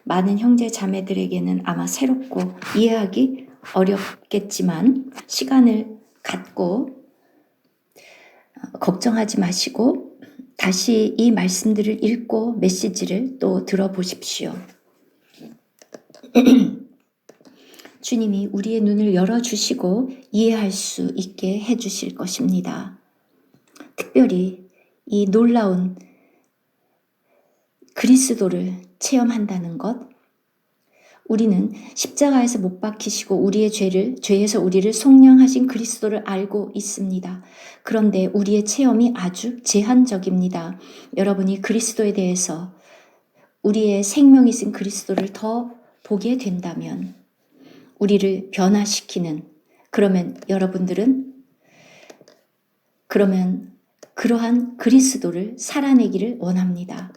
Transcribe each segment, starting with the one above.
많은 형제 자매들에게는 아마 새롭고 이해하기 어렵겠지만 시간을 갖고 걱정하지 마시고 다시 이 말씀들을 읽고 메시지를 또 들어보십시오. 주님이 우리의 눈을 열어주시고 이해할 수 있게 해주실 것입니다. 특별히 이 놀라운 그리스도를 체험한다는 것, 우리는 십자가에서 못 박히시고 우리의 죄에서 우리를 속량하신 그리스도를 알고 있습니다. 그런데 우리의 체험이 아주 제한적입니다. 여러분이 그리스도에 대해서 우리의 생명이신 그리스도를 더 보게 된다면 우리를 변화시키는 그러면 그러한 그리스도를 살아내기를 원합니다.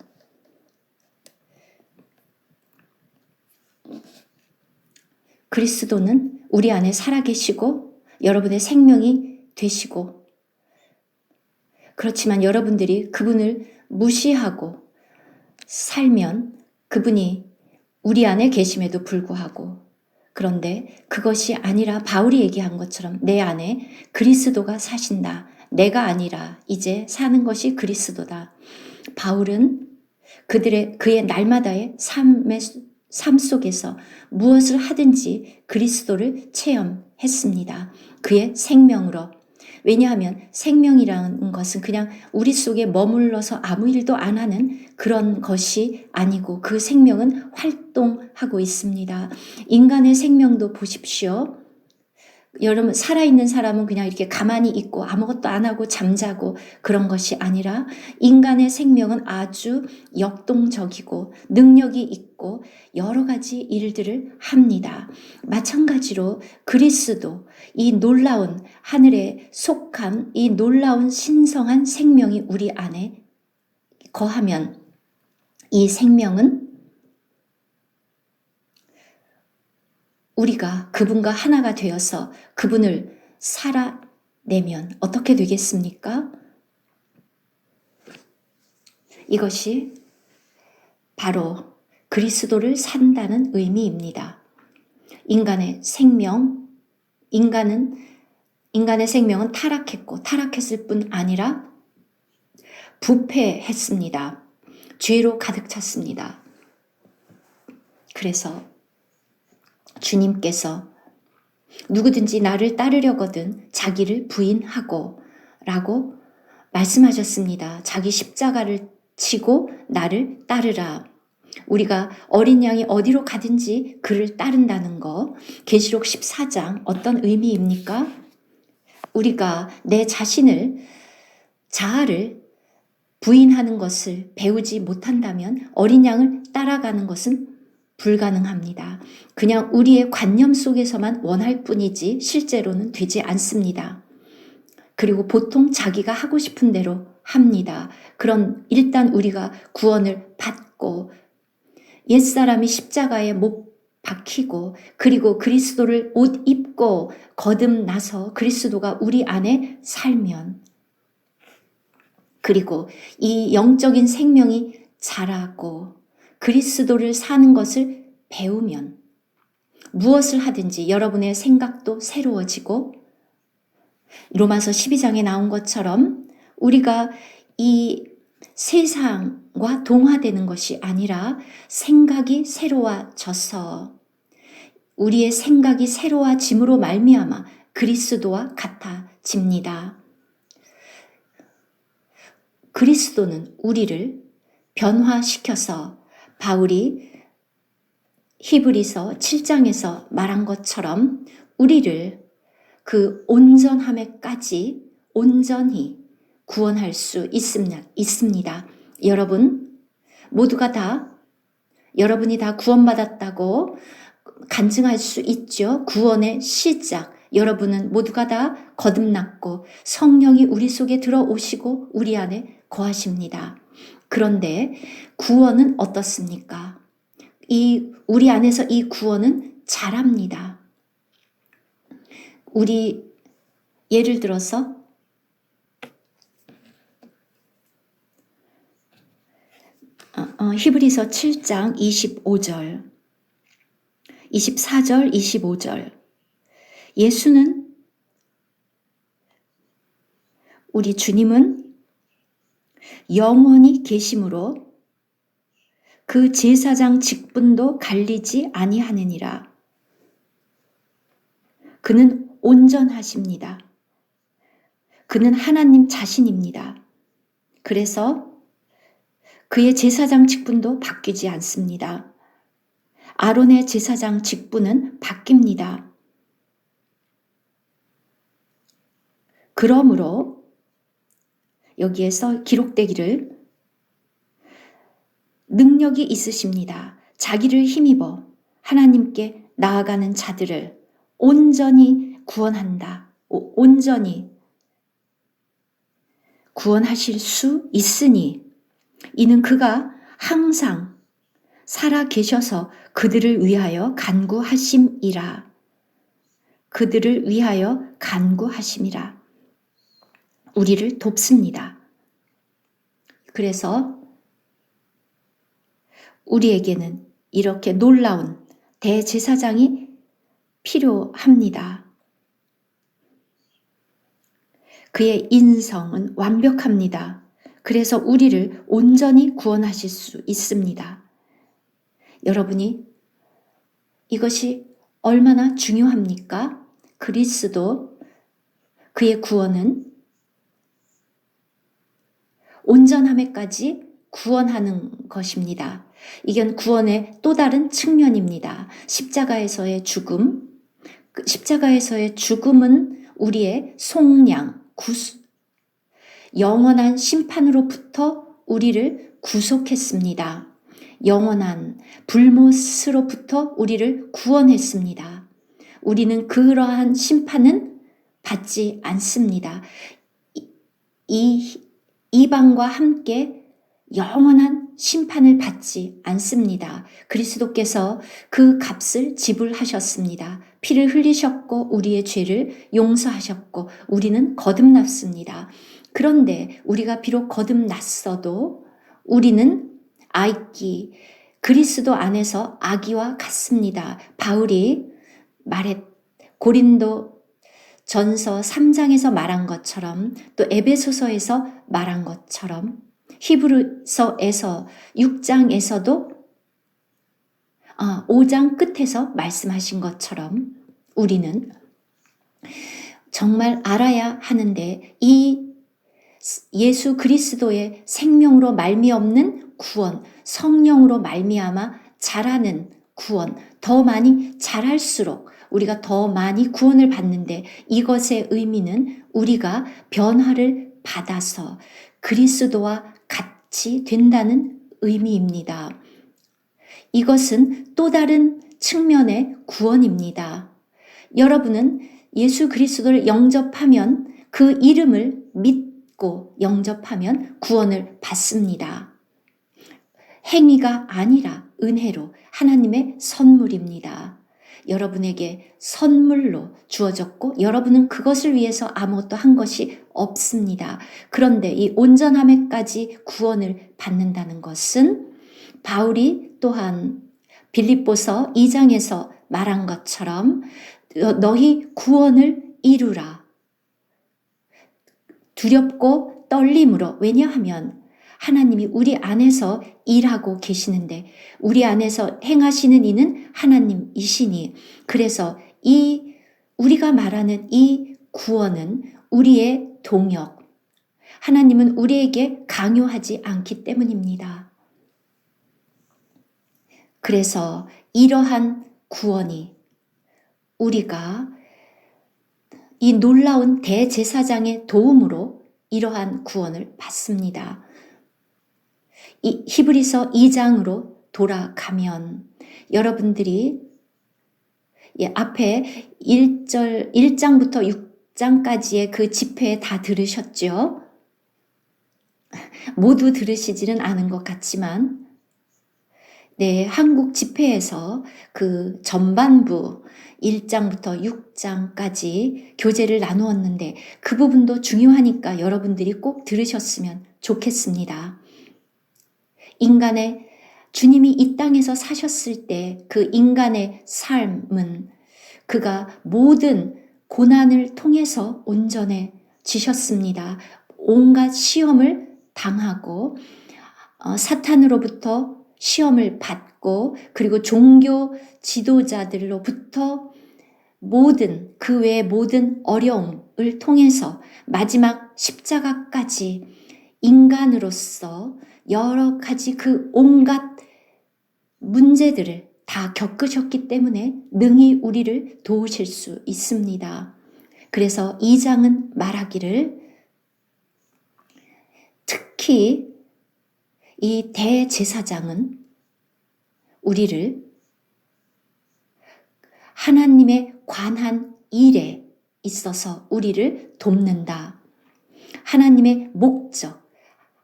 그리스도는 우리 안에 살아계시고 여러분의 생명이 되시고 그렇지만 여러분들이 그분을 무시하고 살면 그분이 우리 안에 계심에도 불구하고 그런데 그것이 아니라 바울이 얘기한 것처럼 내 안에 그리스도가 사신다. 내가 아니라 이제 사는 것이 그리스도다. 바울은 그의 날마다의 삶 속에서 무엇을 하든지 그리스도를 체험했습니다. 그의 생명으로. 왜냐하면 생명이라는 것은 그냥 우리 속에 머물러서 아무 일도 안 하는 그런 것이 아니고 그 생명은 활동하고 있습니다. 인간의 생명도 보십시오. 여러분 살아있는 사람은 그냥 이렇게 가만히 있고 아무것도 안 하고 잠자고 그런 것이 아니라 인간의 생명은 아주 역동적이고 능력이 있고 여러 가지 일들을 합니다. 마찬가지로 그리스도 이 놀라운 하늘에 속한 이 놀라운 신성한 생명이 우리 안에 거하면 이 생명은 우리가 그분과 하나가 되어서 그분을 살아내면 어떻게 되겠습니까? 이것이 바로 그리스도를 산다는 의미입니다. 인간의 생명은 타락했고 타락했을 뿐 아니라 부패했습니다. 죄로 가득 찼습니다. 그래서 주님께서 누구든지 나를 따르려거든 자기를 부인하고 라고 말씀하셨습니다. 자기 십자가를 치고 나를 따르라. 우리가 어린 양이 어디로 가든지 그를 따른다는 거. 계시록 14장 어떤 의미입니까? 우리가 내 자아를 부인하는 것을 배우지 못한다면 어린 양을 따라가는 것은 불가능합니다. 그냥 우리의 관념 속에서만 원할 뿐이지 실제로는 되지 않습니다. 그리고 보통 자기가 하고 싶은 대로 합니다. 그럼 일단 우리가 구원을 받고 옛사람이 십자가에 못 박히고 그리고 그리스도를 옷 입고 거듭나서 그리스도가 우리 안에 살면 그리고 이 영적인 생명이 자라고 그리스도를 사는 것을 배우면 무엇을 하든지 여러분의 생각도 새로워지고 로마서 12장에 나온 것처럼 우리가 이 세상과 동화되는 것이 아니라 생각이 새로워져서 우리의 생각이 새로워짐으로 말미암아 그리스도와 같아집니다. 그리스도는 우리를 변화시켜서 바울이 히브리서 7장에서 말한 것처럼 우리를 그 온전함에까지 온전히 구원할 수 있습니다. 여러분이 다 구원받았다고 간증할 수 있죠. 구원의 시작. 여러분은 모두가 다 거듭났고 성령이 우리 속에 들어오시고 우리 안에 거하십니다. 그런데 구원은 어떻습니까? 우리 안에서 이 구원은 자랍니다. 예를 들어서 히브리서 7장 25절, 24절, 25절. 예수는, 우리 주님은 영원히 계심으로 그 제사장 직분도 갈리지 아니하느니라. 그는 온전하십니다. 그는 하나님 자신입니다. 그래서 그의 제사장 직분도 바뀌지 않습니다. 아론의 제사장 직분은 바뀝니다. 그러므로 여기에서 기록되기를 능력이 있으십니다. 자기를 힘입어 하나님께 나아가는 자들을 온전히 구원한다. 온전히 구원하실 수 있으니 이는 그가 항상 살아 계셔서 그들을 위하여 간구하심이라. 그들을 위하여 간구하심이라. 우리를 돕습니다. 그래서 우리에게는 이렇게 놀라운 대제사장이 필요합니다. 그의 인성은 완벽합니다. 그래서 우리를 온전히 구원하실 수 있습니다. 여러분이 이것이 얼마나 중요합니까? 그리스도, 그의 구원은 온전함에까지 구원하는 것입니다. 이건 구원의 또 다른 측면입니다. 십자가에서의 죽음, 십자가에서의 죽음은 우리의 속량, 영원한 심판으로부터 우리를 구속했습니다. 영원한 불못으로부터 우리를 구원했습니다. 우리는 그러한 심판은 받지 않습니다. 이방과 함께 영원한 심판을 받지 않습니다. 그리스도께서 그 값을 지불하셨습니다. 피를 흘리셨고 우리의 죄를 용서하셨고 우리는 거듭났습니다. 그런데 우리가 비록 거듭났어도 우리는 아이끼, 그리스도 안에서 아기와 같습니다. 바울이 고린도 전서 3장에서 말한 것처럼 또 에베소서에서 말한 것처럼 히브리서에서 6장에서도 5장 끝에서 말씀하신 것처럼 우리는 정말 알아야 하는데 이 예수 그리스도의 생명으로 말미없는 구원, 성령으로 말미암아 자라는 구원, 더 많이 자랄수록 우리가 더 많이 구원을 받는데 이것의 의미는 우리가 변화를 받아서 그리스도와 같이 된다는 의미입니다. 이것은 또 다른 측면의 구원입니다. 여러분은 예수 그리스도를 영접하면 그 이름을 믿고 영접하면 구원을 받습니다. 행위가 아니라 은혜로 하나님의 선물입니다. 여러분에게 선물로 주어졌고 여러분은 그것을 위해서 아무것도 한 것이 없습니다. 그런데 이 온전함에까지 구원을 받는다는 것은 바울이 또한 빌립보서 2장에서 말한 것처럼 너희 구원을 이루라. 두렵고 떨림으로. 왜냐하면 하나님이 우리 안에서 일하고 계시는데 우리 안에서 행하시는 이는 하나님이시니 그래서 우리가 말하는 이 구원은 우리의 동역, 하나님은 우리에게 강요하지 않기 때문입니다. 그래서 이러한 구원이 우리가 이 놀라운 대제사장의 도움으로 이러한 구원을 받습니다. 이 히브리서 2장으로 돌아가면 여러분들이 앞에 1장부터 6장까지의 그 집회 다 들으셨죠? 모두 들으시지는 않은 것 같지만 한국 집회에서 그 전반부 1장부터 6장까지 교재를 나누었는데 그 부분도 중요하니까 여러분들이 꼭 들으셨으면 좋겠습니다. 인간의 주님이 이 땅에서 사셨을 때 그 인간의 삶은 그가 모든 고난을 통해서 온전해지셨습니다. 온갖 시험을 당하고 사탄으로부터 시험을 받고 그리고 종교 지도자들로부터 모든 그 외의 모든 어려움을 통해서 마지막 십자가까지 인간으로서 여러 가지 그 온갖 문제들을 다 겪으셨기 때문에 능히 우리를 도우실 수 있습니다. 그래서 2장은 말하기를 특히 이 대제사장은 우리를 하나님의 관한 일에 있어서 우리를 돕는다. 하나님의 목적,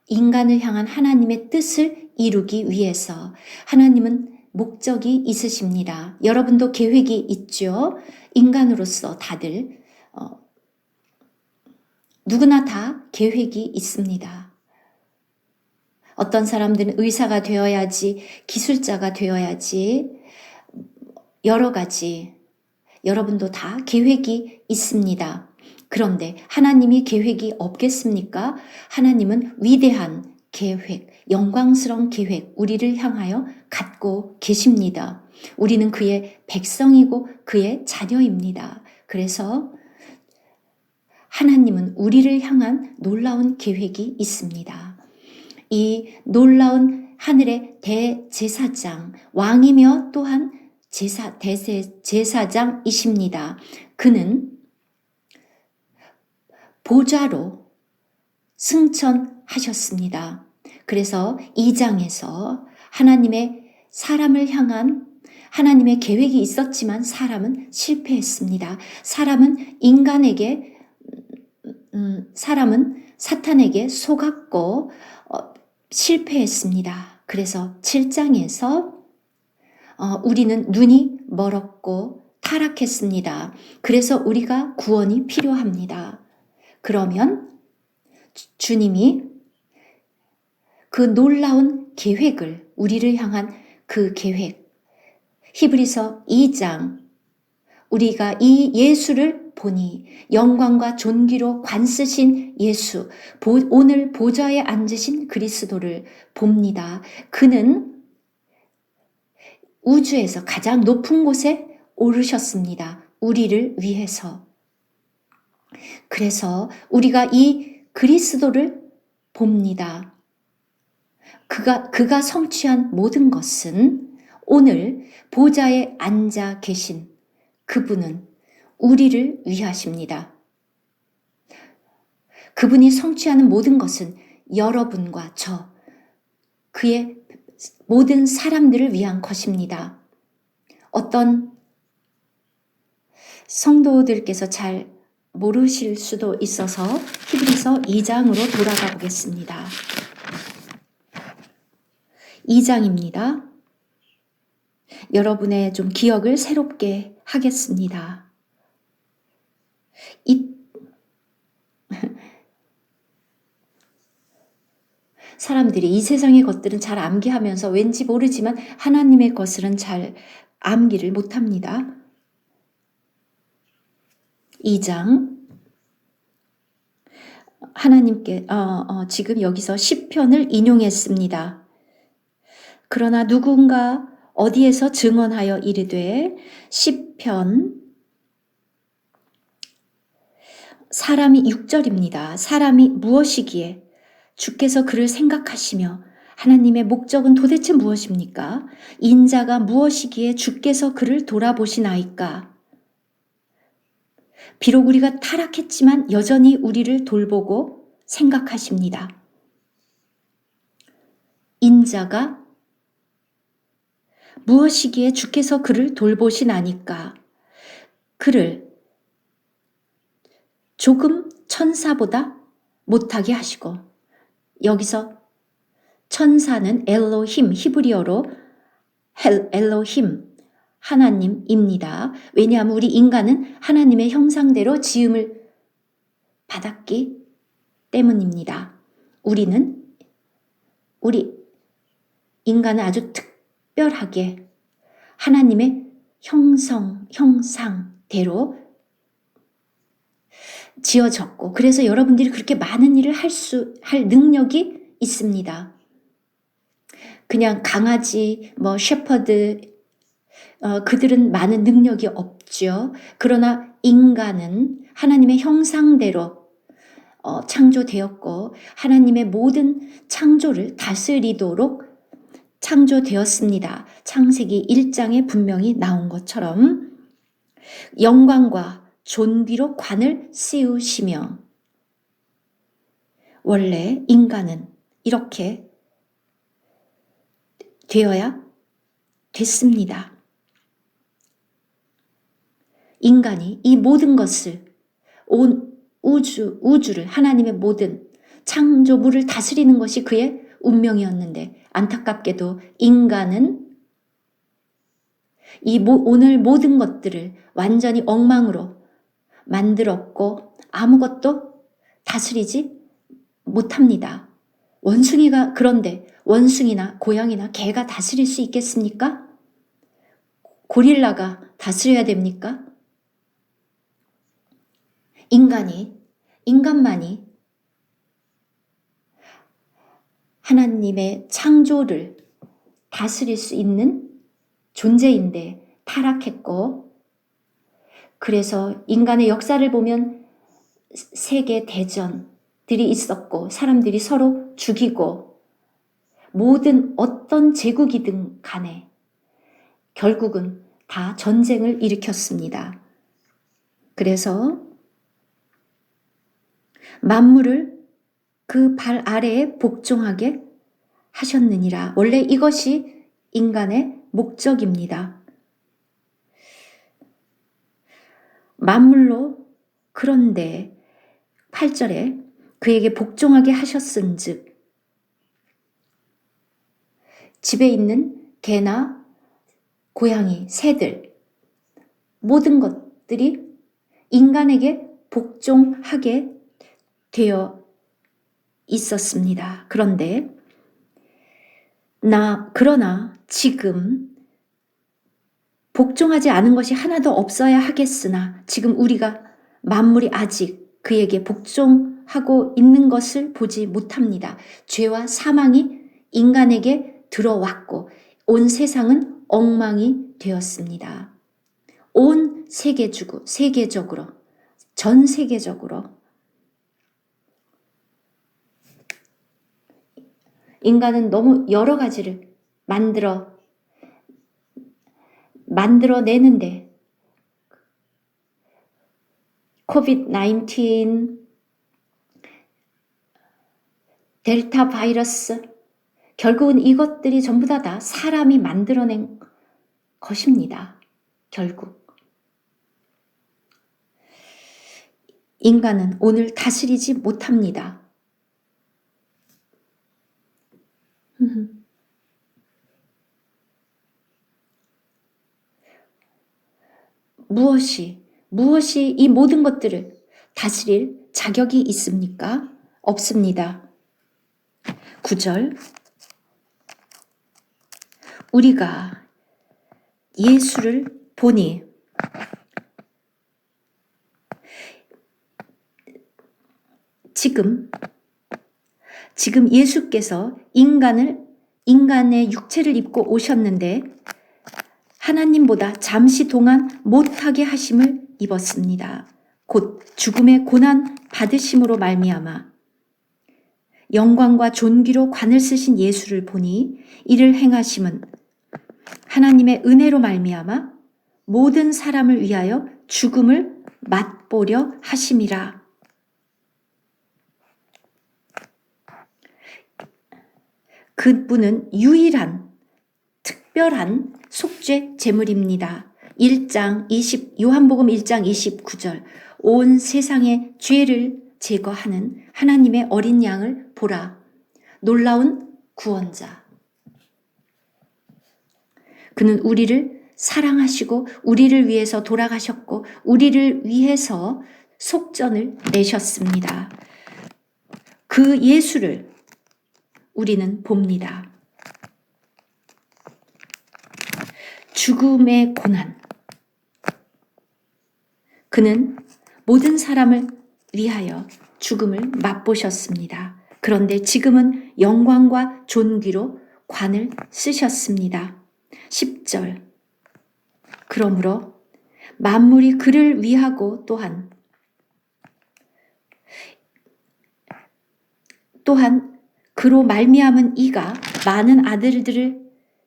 인간을 향한 하나님의 뜻을 이루기 위해서 하나님은 목적이 있으십니다. 여러분도 계획이 있죠? 인간으로서 다들 누구나 다 계획이 있습니다. 어떤 사람들은 의사가 되어야지, 기술자가 되어야지, 여러 가지 여러분도 다 계획이 있습니다. 그런데 하나님이 계획이 없겠습니까? 하나님은 위대한 계획, 영광스러운 계획, 우리를 향하여 갖고 계십니다. 우리는 그의 백성이고 그의 자녀입니다. 그래서 하나님은 우리를 향한 놀라운 계획이 있습니다. 이 놀라운 하늘의 대제사장, 왕이며 또한 제사장이십니다. 그는 보좌로 승천하셨습니다. 그래서 2장에서 하나님의 사람을 향한 하나님의 계획이 있었지만 사람은 실패했습니다. 사람은 사람은 사탄에게 속았고 실패했습니다. 그래서 7장에서 우리는 눈이 멀었고 타락했습니다. 그래서 우리가 구원이 필요합니다. 그러면 주님이 그 놀라운 계획을, 우리를 향한 그 계획, 히브리서 2장, 우리가 이 예수를 보니 영광과 존귀로 관쓰신 예수, 오늘 보좌에 앉으신 그리스도를 봅니다. 그는 우주에서 가장 높은 곳에 오르셨습니다. 우리를 위해서. 그래서 우리가 이 그리스도를 봅니다. 그가 성취한 모든 것은 오늘 보좌에 앉아 계신 그분은 우리를 위하십니다. 그분이 성취하는 모든 것은 여러분과 그의 모든 사람들을 위한 것입니다. 어떤 성도들께서 잘 모르실 수도 있어서 히브리서 2장으로 돌아가 보겠습니다. 2장입니다. 여러분의 좀 기억을 새롭게 하겠습니다. 사람들이 이 세상의 것들은 잘 암기하면서 왠지 모르지만 하나님의 것들은 잘 암기를 못합니다. 2장 하나님께 지금 여기서 시편을 인용했습니다. 그러나 누군가 어디에서 증언하여 이르되 시편 사람이 6절입니다. 사람이 무엇이기에 주께서 그를 생각하시며 하나님의 목적은 도대체 무엇입니까? 인자가 무엇이기에 주께서 그를 돌아보시나이까? 비록 우리가 타락했지만 여전히 우리를 돌보고 생각하십니다. 인자가 무엇이기에 주께서 그를 돌보시나니까? 그를 조금 천사보다 못하게 하시고, 여기서 천사는 엘로힘, 히브리어로 엘로힘, 하나님입니다. 왜냐하면 우리 인간은 하나님의 형상대로 지음을 받았기 때문입니다. 우리 인간은 아주 특별하게 하나님의 형상대로 지어졌고, 그래서 여러분들이 그렇게 많은 일을 할 능력이 있습니다. 그냥 강아지, 셰퍼드, 그들은 많은 능력이 없죠. 그러나 인간은 하나님의 형상대로 창조되었고, 하나님의 모든 창조를 다스리도록 창조되었습니다. 창세기 1장에 분명히 나온 것처럼 영광과 존귀로 관을 씌우시며, 원래 인간은 이렇게 되어야 됐습니다. 인간이 이 모든 것을, 온 우주를, 하나님의 모든 창조물을 다스리는 것이 그의 운명이었는데, 안타깝게도 인간은 오늘 모든 것들을 완전히 엉망으로 만들었고 아무것도 다스리지 못합니다. 그런데 원숭이나 고양이나 개가 다스릴 수 있겠습니까? 고릴라가 다스려야 됩니까? 인간만이 하나님의 창조를 다스릴 수 있는 존재인데 타락했고, 그래서 인간의 역사를 보면 세계 대전들이 있었고, 사람들이 서로 죽이고, 모든 어떤 제국이든 간에 결국은 다 전쟁을 일으켰습니다. 그래서 만물을 그 발 아래에 복종하게 하셨느니라. 원래 이것이 인간의 목적입니다. 만물로, 그런데 8절에 그에게 복종하게 하셨은즉, 집에 있는 개나 고양이, 새들, 모든 것들이 인간에게 복종하게 되어 있었습니다. 그러나 지금 복종하지 않은 것이 하나도 없어야 하겠으나, 지금 우리가 만물이 아직 그에게 복종하고 있는 것을 보지 못합니다. 죄와 사망이 인간에게 들어왔고 온 세상은 엉망이 되었습니다. 전 세계적으로 인간은 너무 여러 가지를 만들어내는데, 코비드-19, 델타 바이러스, 결국은 이것들이 전부 다 사람이 만들어낸 것입니다. 결국 인간은 오늘 다스리지 못합니다. 무엇이 이 모든 것들을 다스릴 자격이 있습니까? 없습니다. 9절, 우리가 예수를 보니, 지금 예수께서 인간의 육체를 입고 오셨는데 하나님보다 잠시 동안 못하게 하심을 입었습니다. 곧 죽음의 고난 받으심으로 말미암아 영광과 존귀로 관을 쓰신 예수를 보니, 이를 행하심은 하나님의 은혜로 말미암아 모든 사람을 위하여 죽음을 맛보려 하심이라. 그분은 유일한 특별한 속죄 제물입니다. 요한복음 1장 29절, 온 세상의 죄를 제거하는 하나님의 어린 양을 보라. 놀라운 구원자. 그는 우리를 사랑하시고 우리를 위해서 돌아가셨고 우리를 위해서 속전을 내셨습니다. 그 예수를 우리는 봅니다. 죽음의 고난. 그는 모든 사람을 위하여 죽음을 맛보셨습니다. 그런데 지금은 영광과 존귀로 관을 쓰셨습니다. 10절. 그러므로 만물이 그를 위하고 또한 그로 말미암은 이가 많은 아들들을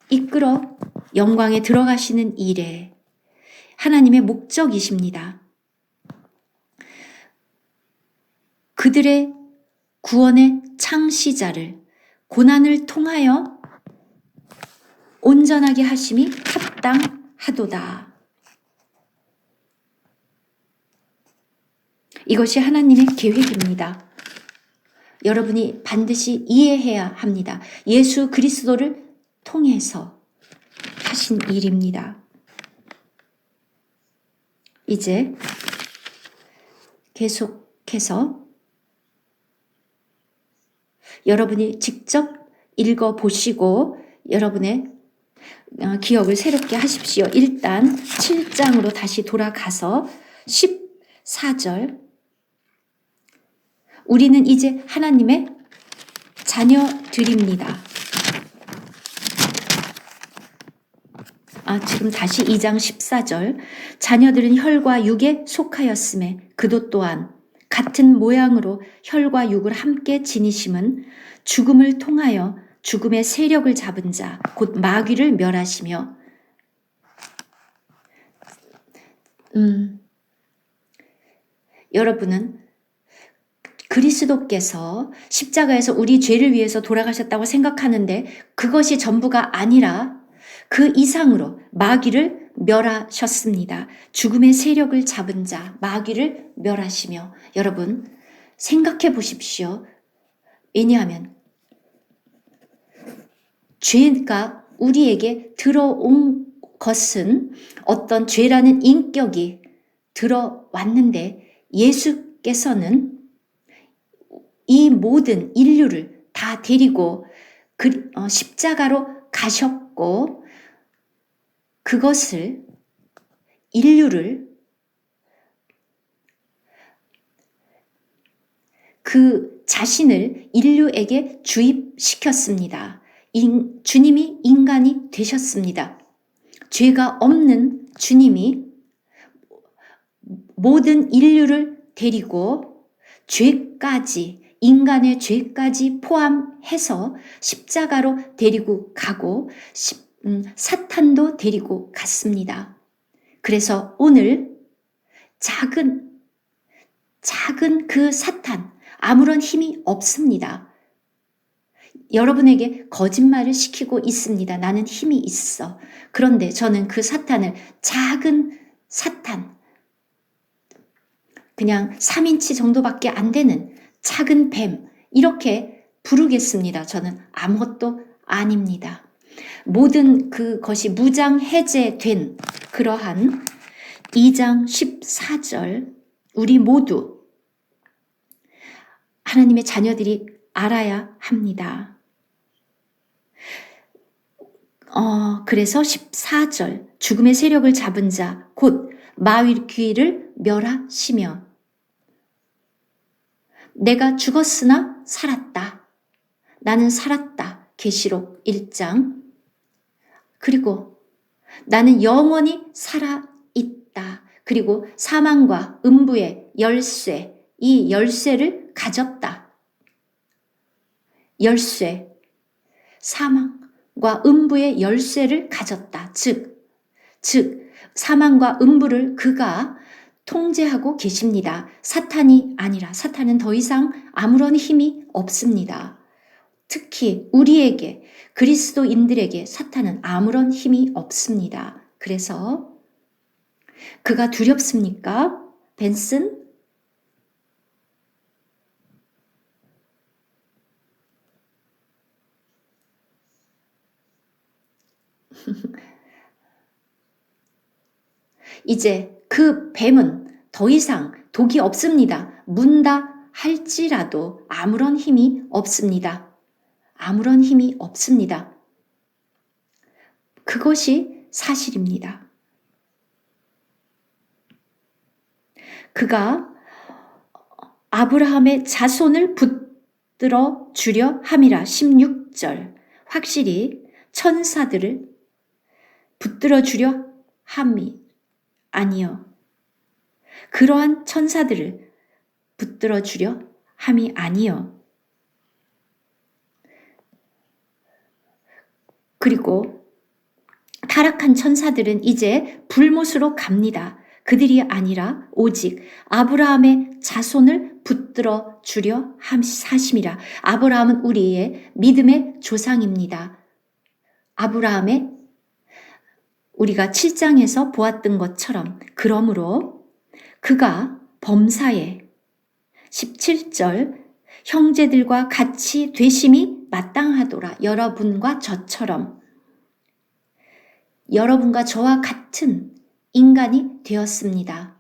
이끌어 영광에 들어가시는 일에 하나님의 목적이십니다. 그들의 구원의 창시자를 고난을 통하여 온전하게 하심이 합당하도다. 이것이 하나님의 계획입니다. 여러분이 반드시 이해해야 합니다. 예수 그리스도를 통해서 하신 일입니다. 이제 계속해서 여러분이 직접 읽어보시고 여러분의 기억을 새롭게 하십시오. 일단 7장으로 다시 돌아가서 14절. 우리는 이제 하나님의 자녀들입니다. 지금 다시 2장 14절. 자녀들은 혈과 육에 속하였음에 그도 또한 같은 모양으로 혈과 육을 함께 지니심은 죽음을 통하여 죽음의 세력을 잡은 자, 곧 마귀를 멸하시며 여러분은 그리스도께서 십자가에서 우리 죄를 위해서 돌아가셨다고 생각하는데 그것이 전부가 아니라 그 이상으로 마귀를 멸하셨습니다. 죽음의 세력을 잡은 자, 마귀를 멸하시며 여러분 생각해 보십시오. 왜냐하면 죄가 우리에게 들어온 것은 어떤 죄라는 인격이 들어왔는데 예수께서는 이 모든 인류를 다 데리고 십자가로 가셨고 그것을 인류를 그 자신을 인류에게 주입시켰습니다. 주님이 인간이 되셨습니다. 죄가 없는 주님이 모든 인류를 데리고 죄까지 인간의 죄까지 포함해서 십자가로 데리고 가고 사탄도 데리고 갔습니다. 그래서 오늘 작은 그 사탄 아무런 힘이 없습니다. 여러분에게 거짓말을 시키고 있습니다. 나는 힘이 있어. 그런데 저는 그 사탄을 작은 사탄, 그냥 3인치 정도밖에 안 되는 작은 뱀 이렇게 부르겠습니다. 저는 아무것도 아닙니다. 모든 그것이 무장 해제된 그러한 2장 14절 우리 모두 하나님의 자녀들이 알아야 합니다. 그래서 14절 죽음의 세력을 잡은 자 곧 마귀를 멸하시며 내가 죽었으나 살았다. 나는 살았다. 계시록 1장. 그리고 나는 영원히 살아있다. 그리고 사망과 음부의 열쇠, 이 열쇠를 가졌다. 열쇠, 사망과 음부의 열쇠를 가졌다. 즉 사망과 음부를 그가 통제하고 계십니다. 사탄이 아니라 사탄은 더 이상 아무런 힘이 없습니다. 특히 우리에게 그리스도인들에게 사탄은 아무런 힘이 없습니다. 그래서 그가 두렵습니까? 벤슨? 이제 그 뱀은 더 이상 독이 없습니다. 문다 할지라도 아무런 힘이 없습니다. 아무런 힘이 없습니다. 그것이 사실입니다. 그가 아브라함의 자손을 붙들어 주려 함이라. 16절. 확실히 천사들을 붙들어 주려 함이 아니요. 그러한 천사들을 붙들어 주려 함이 아니요. 그리고 타락한 천사들은 이제 불못으로 갑니다. 그들이 아니라 오직 아브라함의 자손을 붙들어 주려 하심이라. 아브라함은 우리의 믿음의 조상입니다. 아브라함의 우리가 7장에서 보았던 것처럼 그러므로 그가 범사에 17절 형제들과 같이 되심이 마땅하도라. 여러분과 저처럼 여러분과 저와 같은 인간이 되었습니다.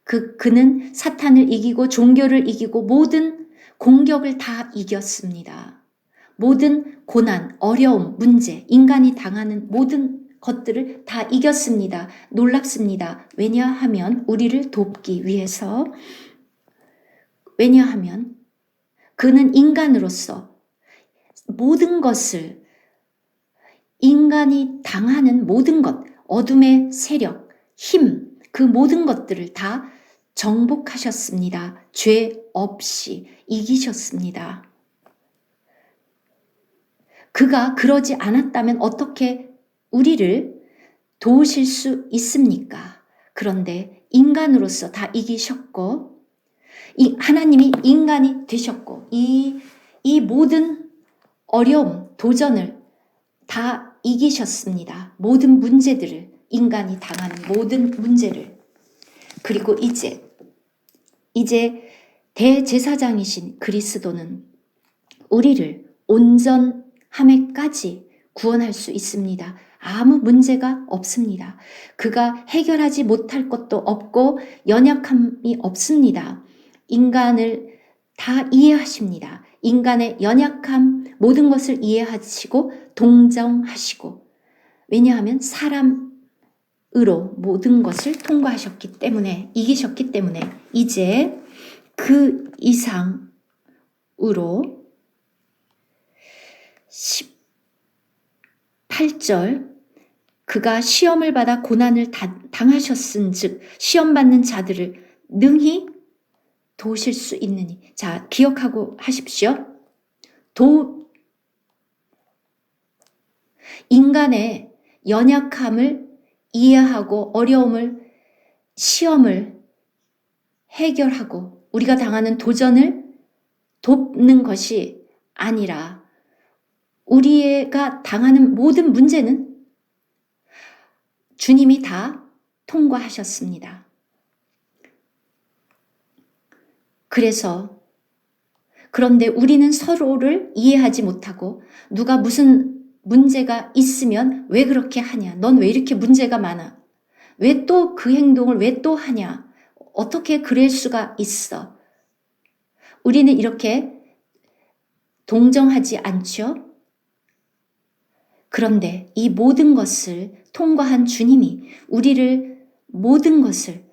그는 사탄을 이기고 종교를 이기고 모든 공격을 다 이겼습니다. 모든 고난, 어려움, 문제, 인간이 당하는 모든 것들을 다 이겼습니다. 놀랍습니다. 왜냐하면 우리를 돕기 위해서, 왜냐하면 그는 인간으로서 모든 것을, 인간이 당하는 모든 것, 어둠의 세력, 힘, 그 모든 것들을 다 정복하셨습니다. 죄 없이 이기셨습니다. 그가 그러지 않았다면 어떻게 우리를 도우실 수 있습니까? 그런데 인간으로서 다 이기셨고, 하나님이 인간이 되셨고, 이 모든 어려움, 도전을 다 이기셨습니다. 모든 문제들을, 인간이 당하는 모든 문제를. 그리고 이제 대제사장이신 그리스도는 우리를 온전함에까지 구원할 수 있습니다. 아무 문제가 없습니다. 그가 해결하지 못할 것도 없고 연약함이 없습니다. 인간을 다 이해하십니다. 인간의 연약함, 모든 것을 이해하시고 동정하시고, 왜냐하면 사람으로 모든 것을 통과하셨기 때문에, 이기셨기 때문에 이제 그 이상으로 18절 그가 시험을 받아 고난을 당하셨은즉 시험받는 자들을 능히 도우실 수 있느니. 자, 기억하고 하십시오. 인간의 연약함을 이해하고 어려움을, 시험을 해결하고 우리가 당하는 도전을 돕는 것이 아니라 우리가 당하는 모든 문제는 주님이 다 통과하셨습니다. 그런데 우리는 서로를 이해하지 못하고 누가 무슨 문제가 있으면 왜 그렇게 하냐? 넌 왜 이렇게 문제가 많아? 왜 또 그 행동을 왜 또 하냐? 어떻게 그럴 수가 있어? 우리는 이렇게 동정하지 않죠? 그런데 이 모든 것을 통과한 주님이 우리를 모든 것을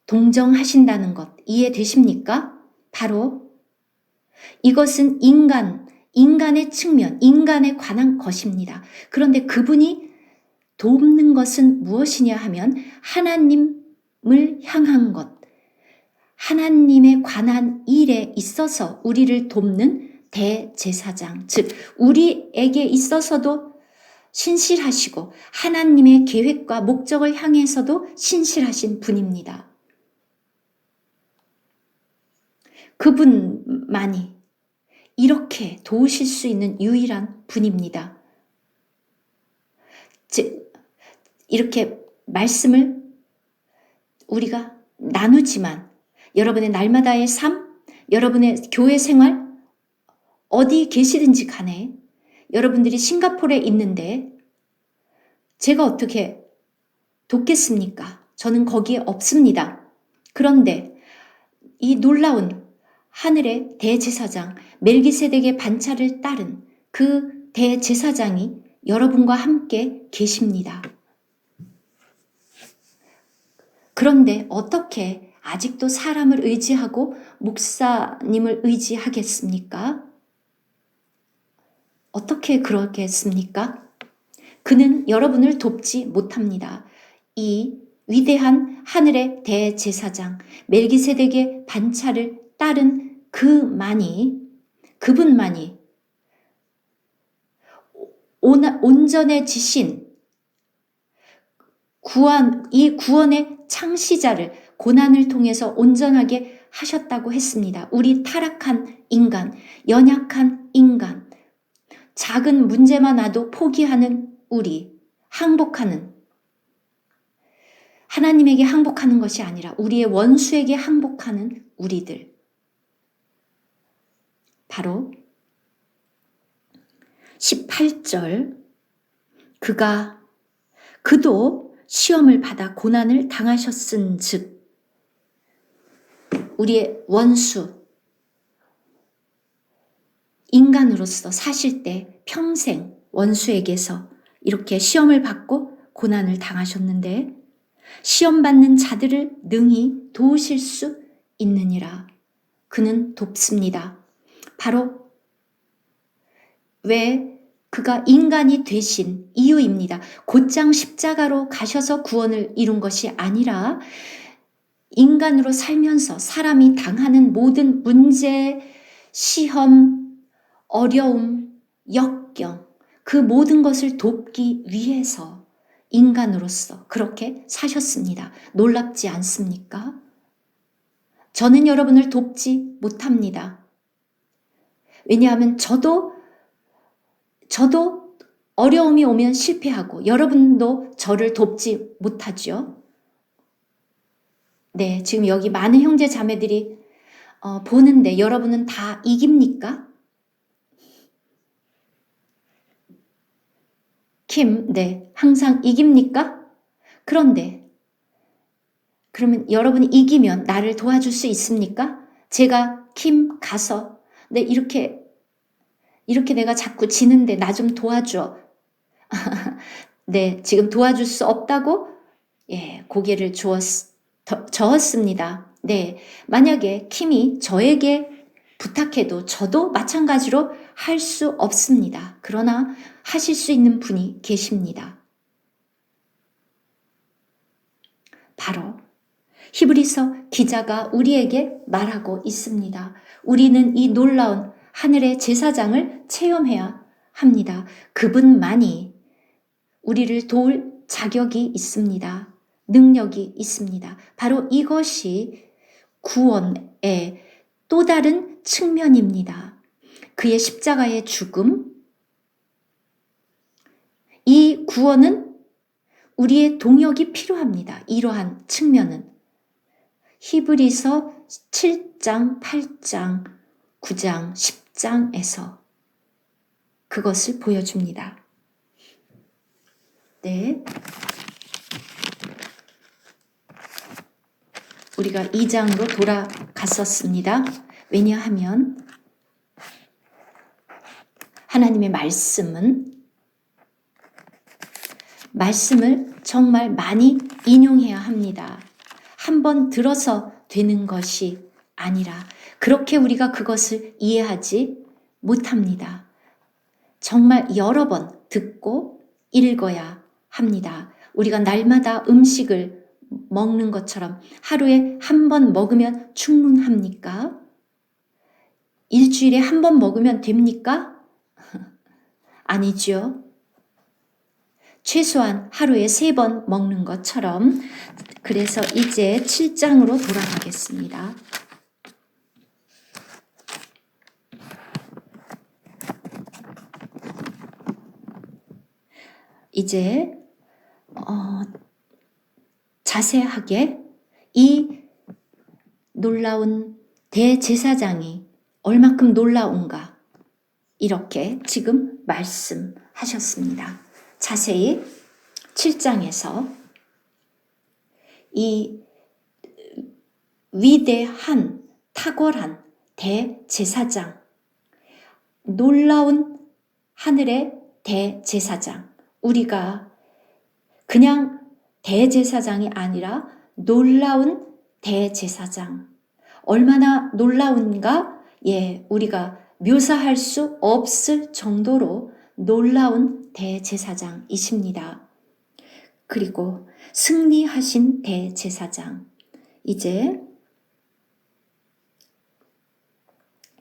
동정하신다는 것 이해되십니까? 바로 이것은 인간의 측면, 인간에 관한 것입니다. 그런데 그분이 돕는 것은 무엇이냐 하면 하나님을 향한 것, 하나님에 관한 일에 있어서 우리를 돕는 대제사장, 즉 우리에게 있어서도 신실하시고 하나님의 계획과 목적을 향해서도 신실하신 분입니다. 그분만이 이렇게 도우실 수 있는 유일한 분입니다. 즉 이렇게 말씀을 우리가 나누지만 여러분의 날마다의 삶, 여러분의 교회 생활, 어디 계시든지 간에 여러분들이 싱가포르에 있는데 제가 어떻게 돕겠습니까? 저는 거기에 없습니다. 그런데 이 놀라운 하늘의 대제사장 멜기세덱의 반차를 따른 그 대제사장이 여러분과 함께 계십니다. 그런데 어떻게 아직도 사람을 의지하고 목사님을 의지하겠습니까? 어떻게 그러겠습니까? 그는 여러분을 돕지 못합니다. 이 위대한 하늘의 대제사장 멜기세덱의 반차를 따른 그분만이 온전해지신 이 구원의 창시자를 고난을 통해서 온전하게 하셨다고 했습니다. 우리 타락한 인간, 연약한 인간, 작은 문제만 와도 포기하는 우리, 항복하는, 하나님에게 항복하는 것이 아니라 우리의 원수에게 항복하는 우리들. 바로 18절, 그도 시험을 받아 고난을 당하셨은 즉, 우리의 원수, 인간으로서 사실 때 평생 원수에게서 이렇게 시험을 받고 고난을 당하셨는데 시험받는 자들을 능히 도우실 수 있느니라. 그는 돕습니다. 바로 왜 그가 인간이 되신 이유입니다. 곧장 십자가로 가셔서 구원을 이룬 것이 아니라 인간으로 살면서 사람이 당하는 모든 문제, 시험, 어려움, 역경, 그 모든 것을 돕기 위해서 인간으로서 그렇게 사셨습니다. 놀랍지 않습니까? 저는 여러분을 돕지 못합니다. 왜냐하면 저도 어려움이 오면 실패하고 여러분도 저를 돕지 못하죠. 네, 지금 여기 많은 형제 자매들이 보는데 여러분은 다 이깁니까? 킴, 네, 항상 이깁니까? 그런데 그러면 여러분이 이기면 나를 도와줄 수 있습니까? 제가 킴 가서 네, 이렇게 내가 자꾸 지는데 나 좀 도와줘. 네, 지금 도와줄 수 없다고 고개를 저었습니다. 네, 만약에 킴이 저에게 부탁해도 저도 마찬가지로 할 수 없습니다. 그러나 하실 수 있는 분이 계십니다. 바로 히브리서 기자가 우리에게 말하고 있습니다. 우리는 이 놀라운 하늘의 제사장을 체험해야 합니다. 그분만이 우리를 도울 자격이 있습니다. 능력이 있습니다. 바로 이것이 구원의 또 다른 측면입니다. 그의 십자가의 죽음, 이 구원은 우리의 동역이 필요합니다. 이러한 측면은 히브리서 7장, 8장, 9장, 10장에서 그것을 보여줍니다. 네. 우리가 2장으로 돌아갔었습니다. 왜냐하면 하나님의 말씀을 정말 많이 인용해야 합니다. 한번 들어서 되는 것이 아니라 그렇게 우리가 그것을 이해하지 못합니다. 정말 여러 번 듣고 읽어야 합니다. 우리가 날마다 음식을 먹는 것처럼 하루에 한 번 먹으면 충분합니까? 일주일에 한 번 먹으면 됩니까? 아니죠. 최소한 하루에 3번 먹는 것처럼. 그래서 이제 7장으로 돌아가겠습니다. 이제 자세하게 이 놀라운 대제사장이 얼마큼 놀라운가 이렇게 지금 말씀하셨습니다. 자세히 7장에서 이 위대한 탁월한 대제사장, 놀라운 하늘의 대제사장. 우리가 그냥 대제사장이 아니라 놀라운 대제사장. 얼마나 놀라운가? 예, 우리가 묘사할 수 없을 정도로 놀라운 대제사장이십니다. 그리고 승리하신 대제사장. 이제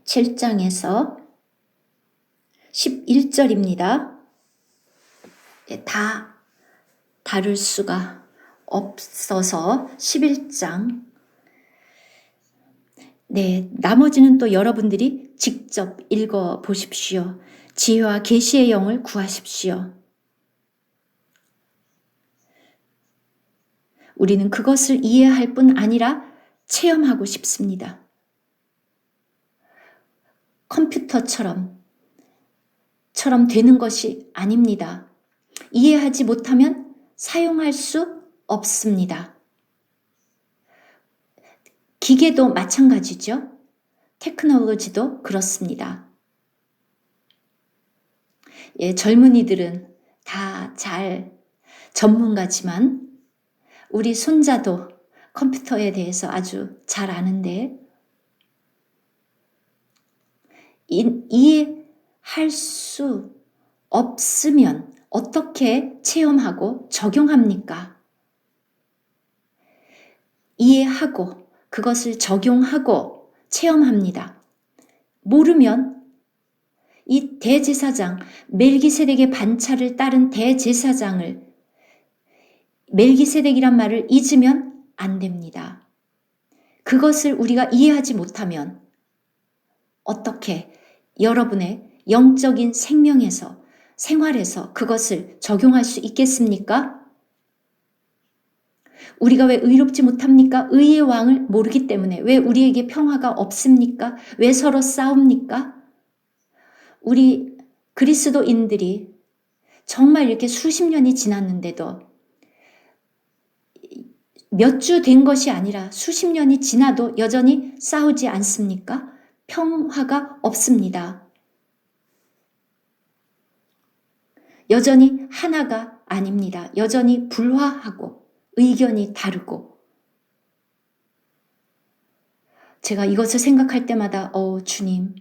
7장에서 11절입니다. 다 다룰 수가 없어서 11장. 네, 나머지는 또 여러분들이 직접 읽어 보십시오. 지혜와 계시의 영을 구하십시오. 우리는 그것을 이해할 뿐 아니라 체험하고 싶습니다. 컴퓨터처럼 되는 것이 아닙니다. 이해하지 못하면 사용할 수 없습니다. 기계도 마찬가지죠. 테크놀로지도 그렇습니다. 예, 젊은이들은 다 잘 전문가지만 우리 손자도 컴퓨터에 대해서 아주 잘 아는데 이해할 수 없으면 어떻게 체험하고 적용합니까? 이해하고 그것을 적용하고 체험합니다. 모르면 이 대제사장, 멜기세덱의 반차를 따른 대제사장을 멜기세덱이란 말을 잊으면 안 됩니다. 그것을 우리가 이해하지 못하면 어떻게 여러분의 영적인 생명에서 생활에서 그것을 적용할 수 있겠습니까? 우리가 왜 의롭지 못합니까? 의의 왕을 모르기 때문에. 왜 우리에게 평화가 없습니까? 왜 서로 싸웁니까? 우리 그리스도인들이 정말 이렇게 수십 년이 지났는데도 몇 주 된 것이 아니라 수십 년이 지나도 여전히 싸우지 않습니까? 평화가 없습니다. 여전히 하나가 아닙니다. 여전히 불화하고 의견이 다르고. 제가 이것을 생각할 때마다 주님.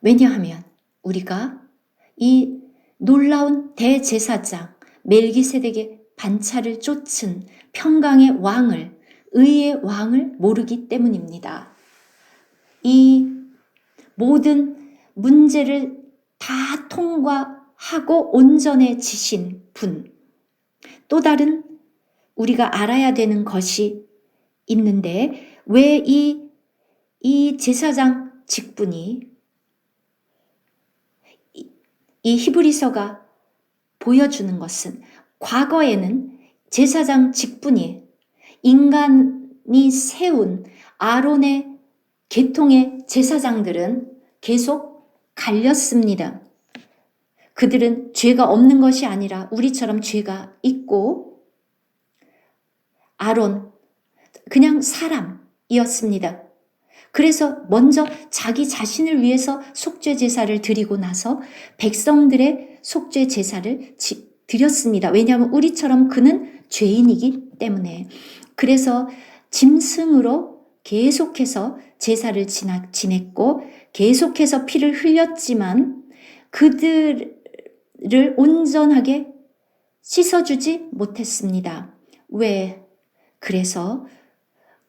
왜냐하면 우리가 이 놀라운 대제사장 멜기세덱의 반차를 쫓은 평강의 왕을, 의의 왕을 모르기 때문입니다. 이 모든 문제를 다 통과하고 온전해지신 분. 또 다른 우리가 알아야 되는 것이 있는데 왜 이 제사장 직분이 이 히브리서가 보여주는 것은 과거에는 제사장 직분이 인간이 세운 아론의 계통의 제사장들은 계속 갈렸습니다. 그들은 죄가 없는 것이 아니라 우리처럼 죄가 있고 아론 그냥 사람이었습니다. 그래서 먼저 자기 자신을 위해서 속죄 제사를 드리고 나서 백성들의 속죄 제사를 드렸습니다. 왜냐하면 우리처럼 그는 죄인이기 때문에. 그래서 짐승으로 계속해서 제사를 지냈고 계속해서 피를 흘렸지만 그들을 온전하게 씻어주지 못했습니다. 왜? 그래서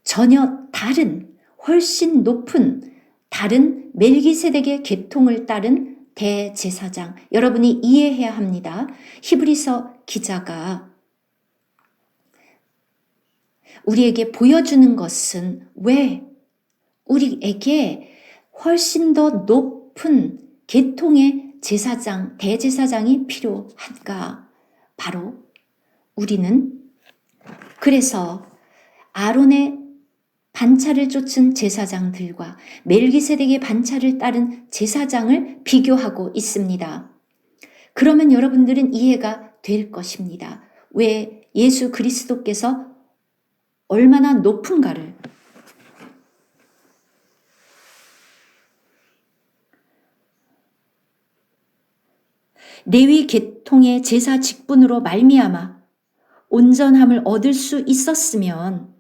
전혀 다른 훨씬 높은 다른 멜기세덱의 계통을 따른 대제사장, 여러분이 이해해야 합니다. 히브리서 기자가 우리에게 보여주는 것은 왜 우리에게 훨씬 더 높은 계통의 제사장, 대제사장이 필요한가? 바로 우리는 그래서 아론의 반차를 쫓은 제사장들과 멜기세덱의 반차를 따른 제사장을 비교하고 있습니다. 그러면 여러분들은 이해가 될 것입니다. 왜 예수 그리스도께서 얼마나 높은가를. 레위 계통의 제사 직분으로 말미암아 온전함을 얻을 수 있었으면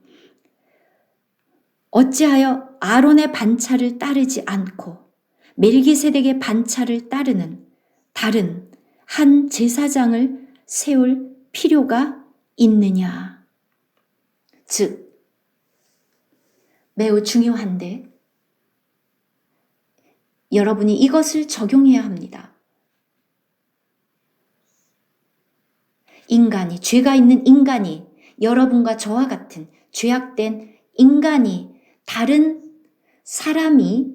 어찌하여 아론의 반차를 따르지 않고 멜기세덱의 반차를 따르는 다른 한 제사장을 세울 필요가 있느냐. 즉, 매우 중요한데 여러분이 이것을 적용해야 합니다. 인간이, 죄가 있는 인간이, 여러분과 저와 같은 죄악된 인간이, 다른 사람이,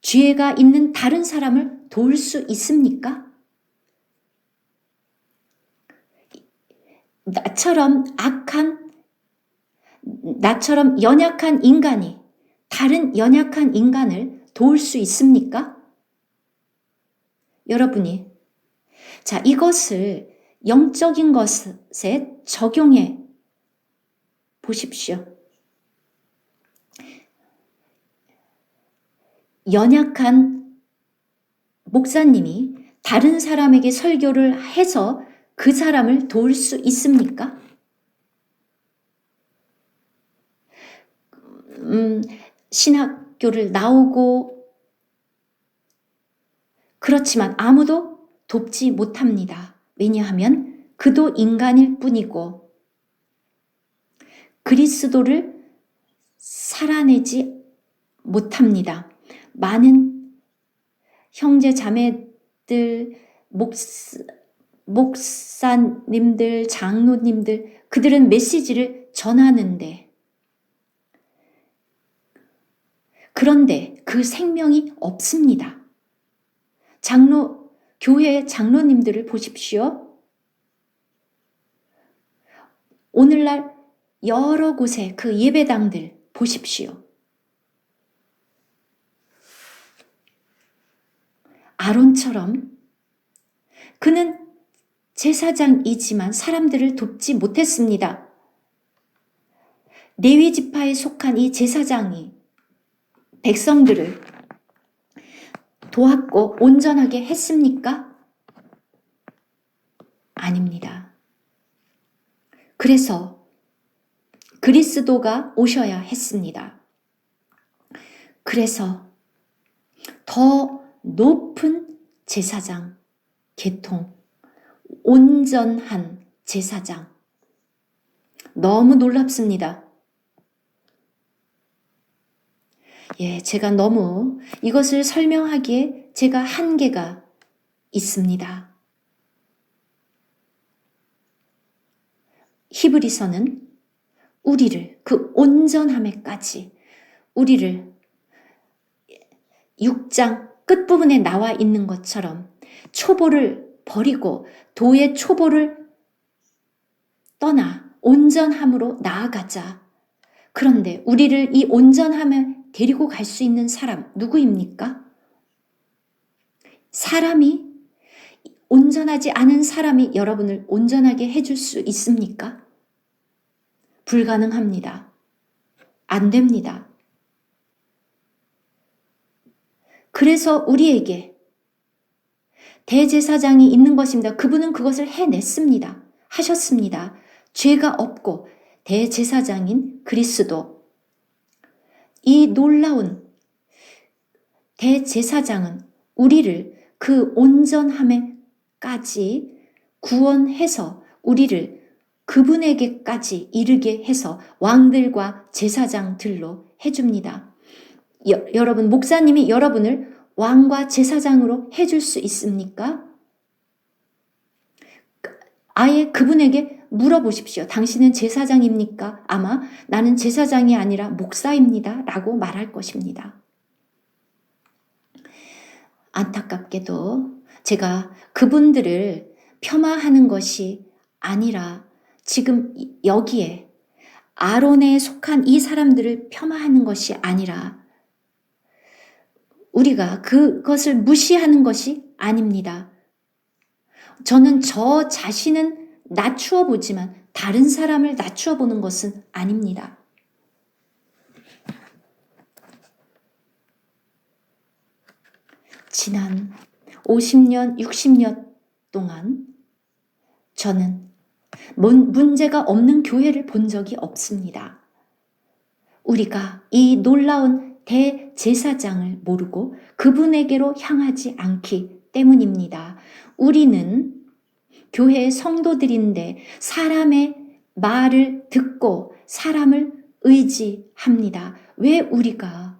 죄가 있는 다른 사람을 도울 수 있습니까? 나처럼 연약한 인간이 다른 연약한 인간을 도울 수 있습니까? 여러분이 이것을 영적인 것에 적용해 보십시오. 연약한 목사님이 다른 사람에게 설교를 해서 그 사람을 도울 수 있습니까? 신학교를 나오고 그렇지만 아무도 돕지 못합니다. 왜냐하면 그도 인간일 뿐이고 그리스도를 살아내지 못합니다. 많은 형제 자매들, 목사님들, 장로님들, 그들은 메시지를 전하는데 그런데 그 생명이 없습니다. 교회 장로님들을 보십시오. 오늘날 여러 곳에 그 예배당들 보십시오. 아론처럼 그는 제사장이지만 사람들을 돕지 못했습니다. 레위 지파에 속한 이 제사장이 백성들을 도왔고 온전하게 했습니까? 아닙니다. 그래서 그리스도가 오셔야 했습니다. 그래서 더 높은 제사장, 계통, 온전한 제사장. 너무 놀랍습니다. 제가 너무 이것을 설명하기에 제가 한계가 있습니다. 히브리서는 우리를 그 온전함에까지 우리를 6장 끝부분에 나와 있는 것처럼 초보를 버리고 도의 초보를 떠나 온전함으로 나아가자. 그런데 우리를 이 온전함에 데리고 갈 수 있는 사람 누구입니까? 온전하지 않은 사람이 여러분을 온전하게 해줄 수 있습니까? 불가능합니다. 안 됩니다. 그래서 우리에게 대제사장이 있는 것입니다. 그분은 그것을 해냈습니다. 하셨습니다. 죄가 없고 대제사장인 그리스도. 이 놀라운 대제사장은 우리를 그 온전함에까지 구원해서 우리를 그분에게까지 이르게 해서 왕들과 제사장들로 해줍니다. 여러분, 목사님이 여러분을 왕과 제사장으로 해줄 수 있습니까? 아예 그분에게 물어보십시오. 당신은 제사장입니까? 아마 나는 제사장이 아니라 목사입니다. 라고 말할 것입니다. 안타깝게도 제가 그분들을 폄하하는 것이 아니라 지금 여기에 아론에 속한 이 사람들을 폄하하는 것이 아니라 우리가 그것을 무시하는 것이 아닙니다. 저는 저 자신은 낮추어 보지만 다른 사람을 낮추어 보는 것은 아닙니다. 지난 50년, 60년 동안 저는 문제가 없는 교회를 본 적이 없습니다. 우리가 이 놀라운 대제사장을 모르고 그분에게로 향하지 않기 때문입니다. 우리는 교회의 성도들인데 사람의 말을 듣고 사람을 의지합니다. 왜 우리가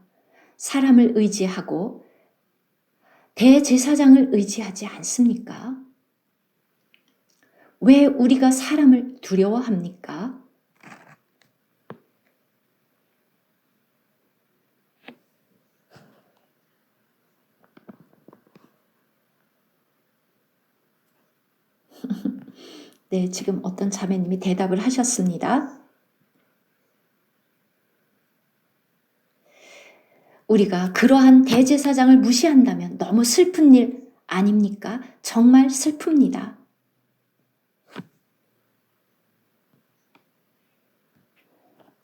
사람을 의지하고 대제사장을 의지하지 않습니까? 왜 우리가 사람을 두려워합니까? 네, 지금 어떤 자매님이 대답을 하셨습니다. 우리가 그러한 대제사장을 무시한다면 너무 슬픈 일 아닙니까? 정말 슬픕니다.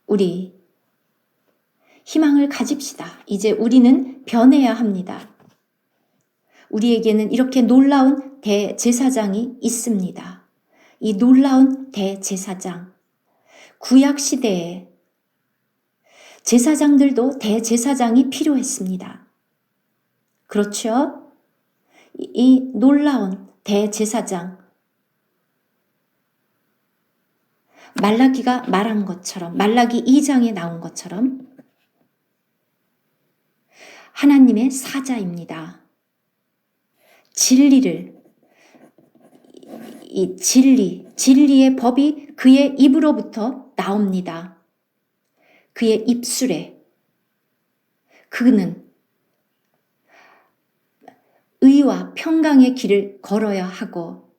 우리 희망을 가집시다. 이제 우리는 변해야 합니다. 우리에게는 이렇게 놀라운 대제사장이 있습니다. 이 놀라운 대제사장, 구약시대에 제사장들도 대제사장이 필요했습니다. 그렇죠? 이 놀라운 대제사장, 말라기가 말한 것처럼, 말라기 2장에 나온 것처럼 하나님의 사자입니다. 진리의 법이 그의 입으로부터 나옵니다. 그의 입술에 그는 의와 평강의 길을 걸어야 하고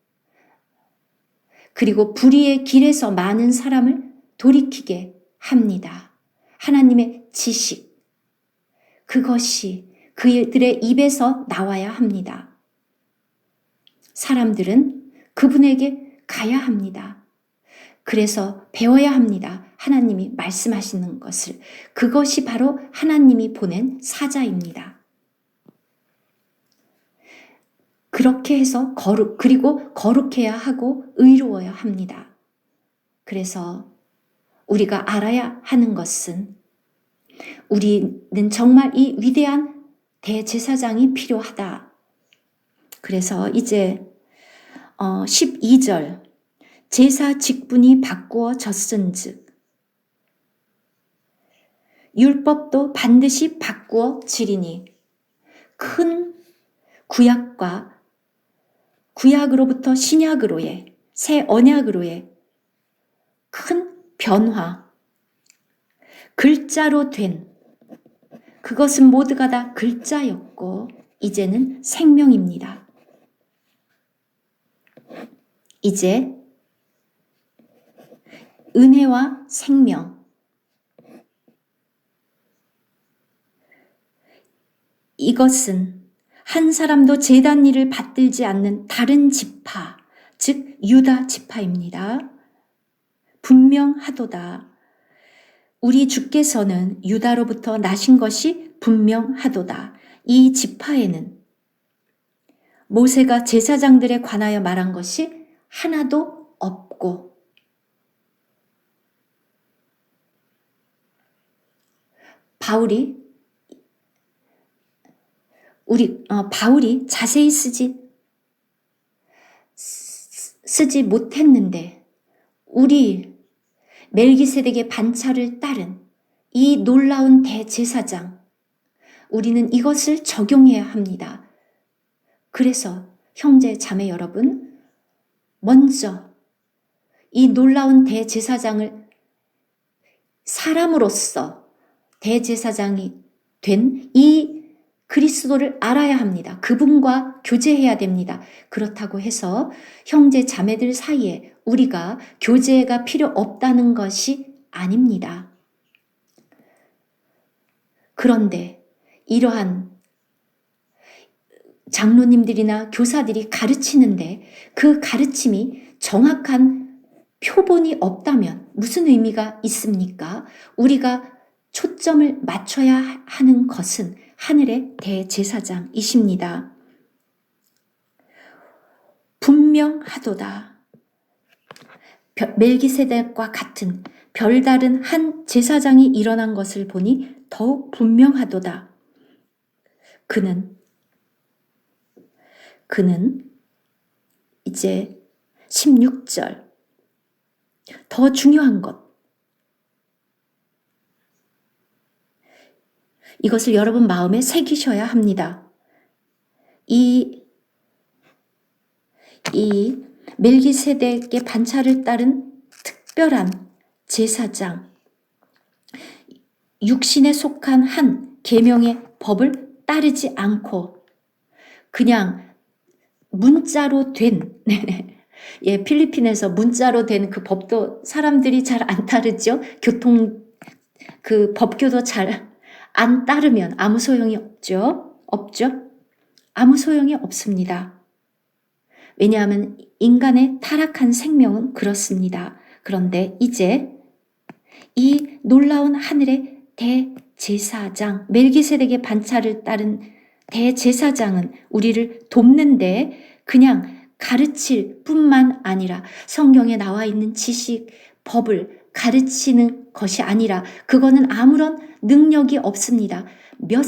그리고 불의의 길에서 많은 사람을 돌이키게 합니다. 하나님의 지식, 그것이 그들의 입에서 나와야 합니다. 사람들은 그분에게 가야 합니다. 그래서 배워야 합니다. 하나님이 말씀하시는 것을. 그것이 바로 하나님이 보낸 사자입니다. 그렇게 해서 그리고 거룩해야 하고 의로워야 합니다. 그래서 우리가 알아야 하는 것은 우리는 정말 이 위대한 대제사장이 필요하다. 그래서 이제 12절 제사 직분이 바꾸어졌은즉 율법도 반드시 바꾸어지리니 큰 구약으로부터 신약으로의 새 언약으로의 큰 변화, 글자로 된 그것은 모두가 다 글자였고 이제는 생명입니다. 이제 은혜와 생명, 이것은 한 사람도 제단 일을 받들지 않는 다른 지파, 즉 유다 지파입니다. 분명하도다. 우리 주께서는 유다로부터 나신 것이 분명하도다. 이 지파에는 모세가 제사장들에 관하여 말한 것이 하나도 없고 바울이 자세히 쓰지 못했는데 우리 멜기세덱의 반차를 따른 이 놀라운 대제사장, 우리는 이것을 적용해야 합니다. 그래서 형제 자매 여러분, 먼저 이 놀라운 대제사장을 사람으로서 대제사장이 된 이 그리스도를 알아야 합니다. 그분과 교제해야 됩니다. 그렇다고 해서 형제 자매들 사이에 우리가 교제가 필요 없다는 것이 아닙니다. 그런데 이러한 장로님들이나 교사들이 가르치는데 그 가르침이 정확한 표본이 없다면 무슨 의미가 있습니까? 우리가 초점을 맞춰야 하는 것은 하늘의 대제사장이십니다. 분명하도다. 멜기세덱과 같은 별다른 한 제사장이 일어난 것을 보니 더욱 분명하도다. 그는 이제 16절 더 중요한 것, 이것을 여러분 마음에 새기셔야 합니다. 이 멜기세덱의 반차를 따른 특별한 제사장, 육신에 속한 한 계명의 법을 따르지 않고 그냥 문자로 된 예, 필리핀에서 문자로 된 그 법도 사람들이 잘 안 따르죠. 그 법규도 잘 안 따르면 아무 소용이 없죠. 아무 소용이 없습니다. 왜냐하면 인간의 타락한 생명은 그렇습니다. 그런데 이제 이 놀라운 하늘의 대제사장, 멜기세덱의 반차를 따른 대제사장은 우리를 돕는데 그냥 가르칠 뿐만 아니라 성경에 나와 있는 지식, 법을 가르치는 것이 아니라 그거는 아무런 능력이 없습니다. 몇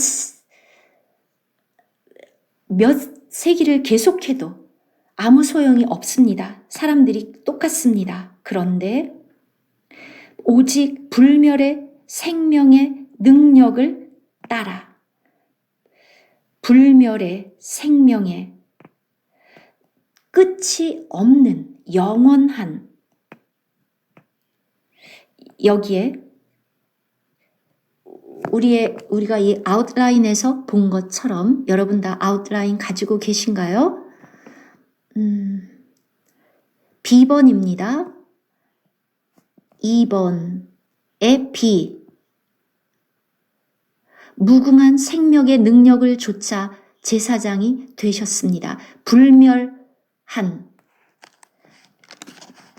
세기를 계속해도 아무 소용이 없습니다. 사람들이 똑같습니다. 그런데 오직 불멸의 생명의 능력을 따라 불멸의 생명의 끝이 없는 영원한, 여기에 우리가 이 아웃라인에서 본 것처럼 여러분 다 아웃라인 가지고 계신가요? B번입니다. 2번의 B. 무궁한 생명의 능력을 조차 제사장이 되셨습니다.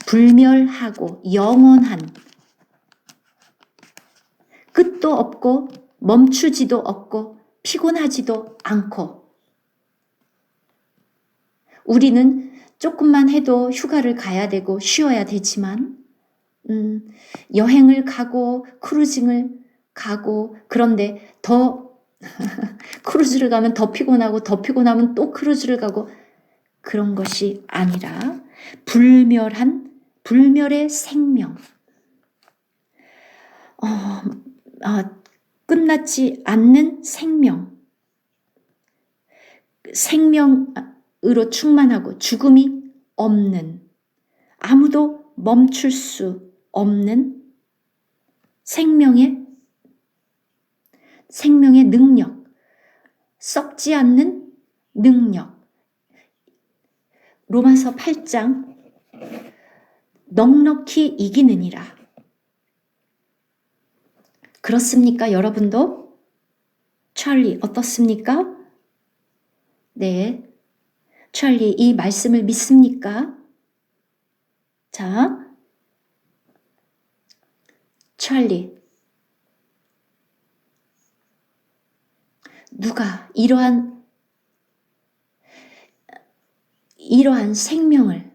불멸하고 영원한, 끝도 없고 멈추지도 없고 피곤하지도 않고, 우리는 조금만 해도 휴가를 가야 되고 쉬어야 되지만 여행을 가고 크루징을 가고, 그런데 더 크루즈를 가면 더 피곤하고 더 피곤하면 또 크루즈를 가고, 그런 것이 아니라 불멸의 생명, 끝나지 않는 생명으로 충만하고 죽음이 없는, 아무도 멈출 수 없는 생명의 능력, 썩지 않는 능력. 로마서 8장 넉넉히 이기느니라. 그렇습니까? 여러분도? 찰리 어떻습니까? 네, 찰리 이 말씀을 믿습니까? 자, 찰리, 누가 이러한 생명을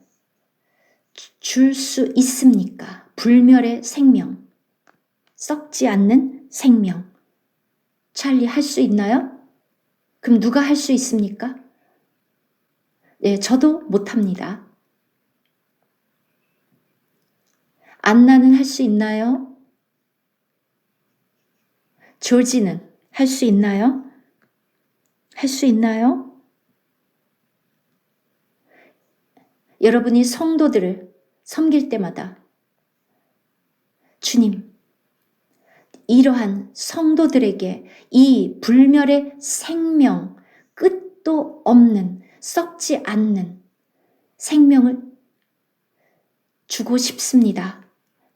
줄 수 있습니까? 불멸의 생명, 썩지 않는 생명. 찰리 할 수 있나요? 그럼 누가 할 수 있습니까? 네, 저도 못합니다. 안나는 할 수 있나요? 조지는 할 수 있나요? 할 수 있나요? 여러분이 성도들을 섬길 때마다 주님, 이러한 성도들에게 이 불멸의 생명, 끝도 없는, 썩지 않는 생명을 주고 싶습니다.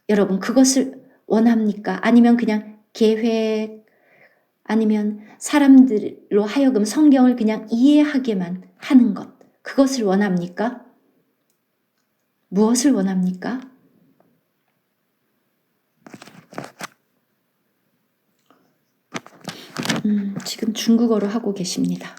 여러분, 그것을 원합니까? 아니면 그냥 계획, 아니면 사람들로 하여금 성경을 그냥 이해하게만 하는 것, 그것을 원합니까? 무엇을 원합니까? 지금 중국어로 하고 계십니다.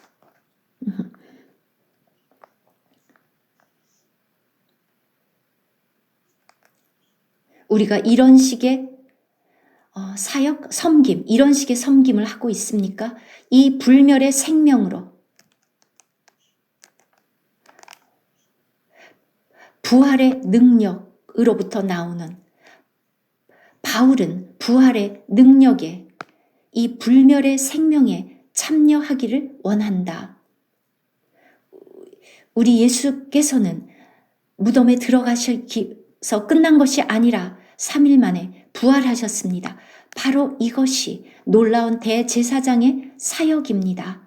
우리가 이런 식의 사역, 섬김, 이런 식의 섬김을 하고 있습니까? 이 불멸의 생명으로 부활의 능력으로부터 나오는 바울은 부활의 능력에 이 불멸의 생명에 참여하기를 원한다. 우리 예수께서는 무덤에 들어가셔서 끝난 것이 아니라 3일 만에 부활하셨습니다. 바로 이것이 놀라운 대제사장의 사역입니다.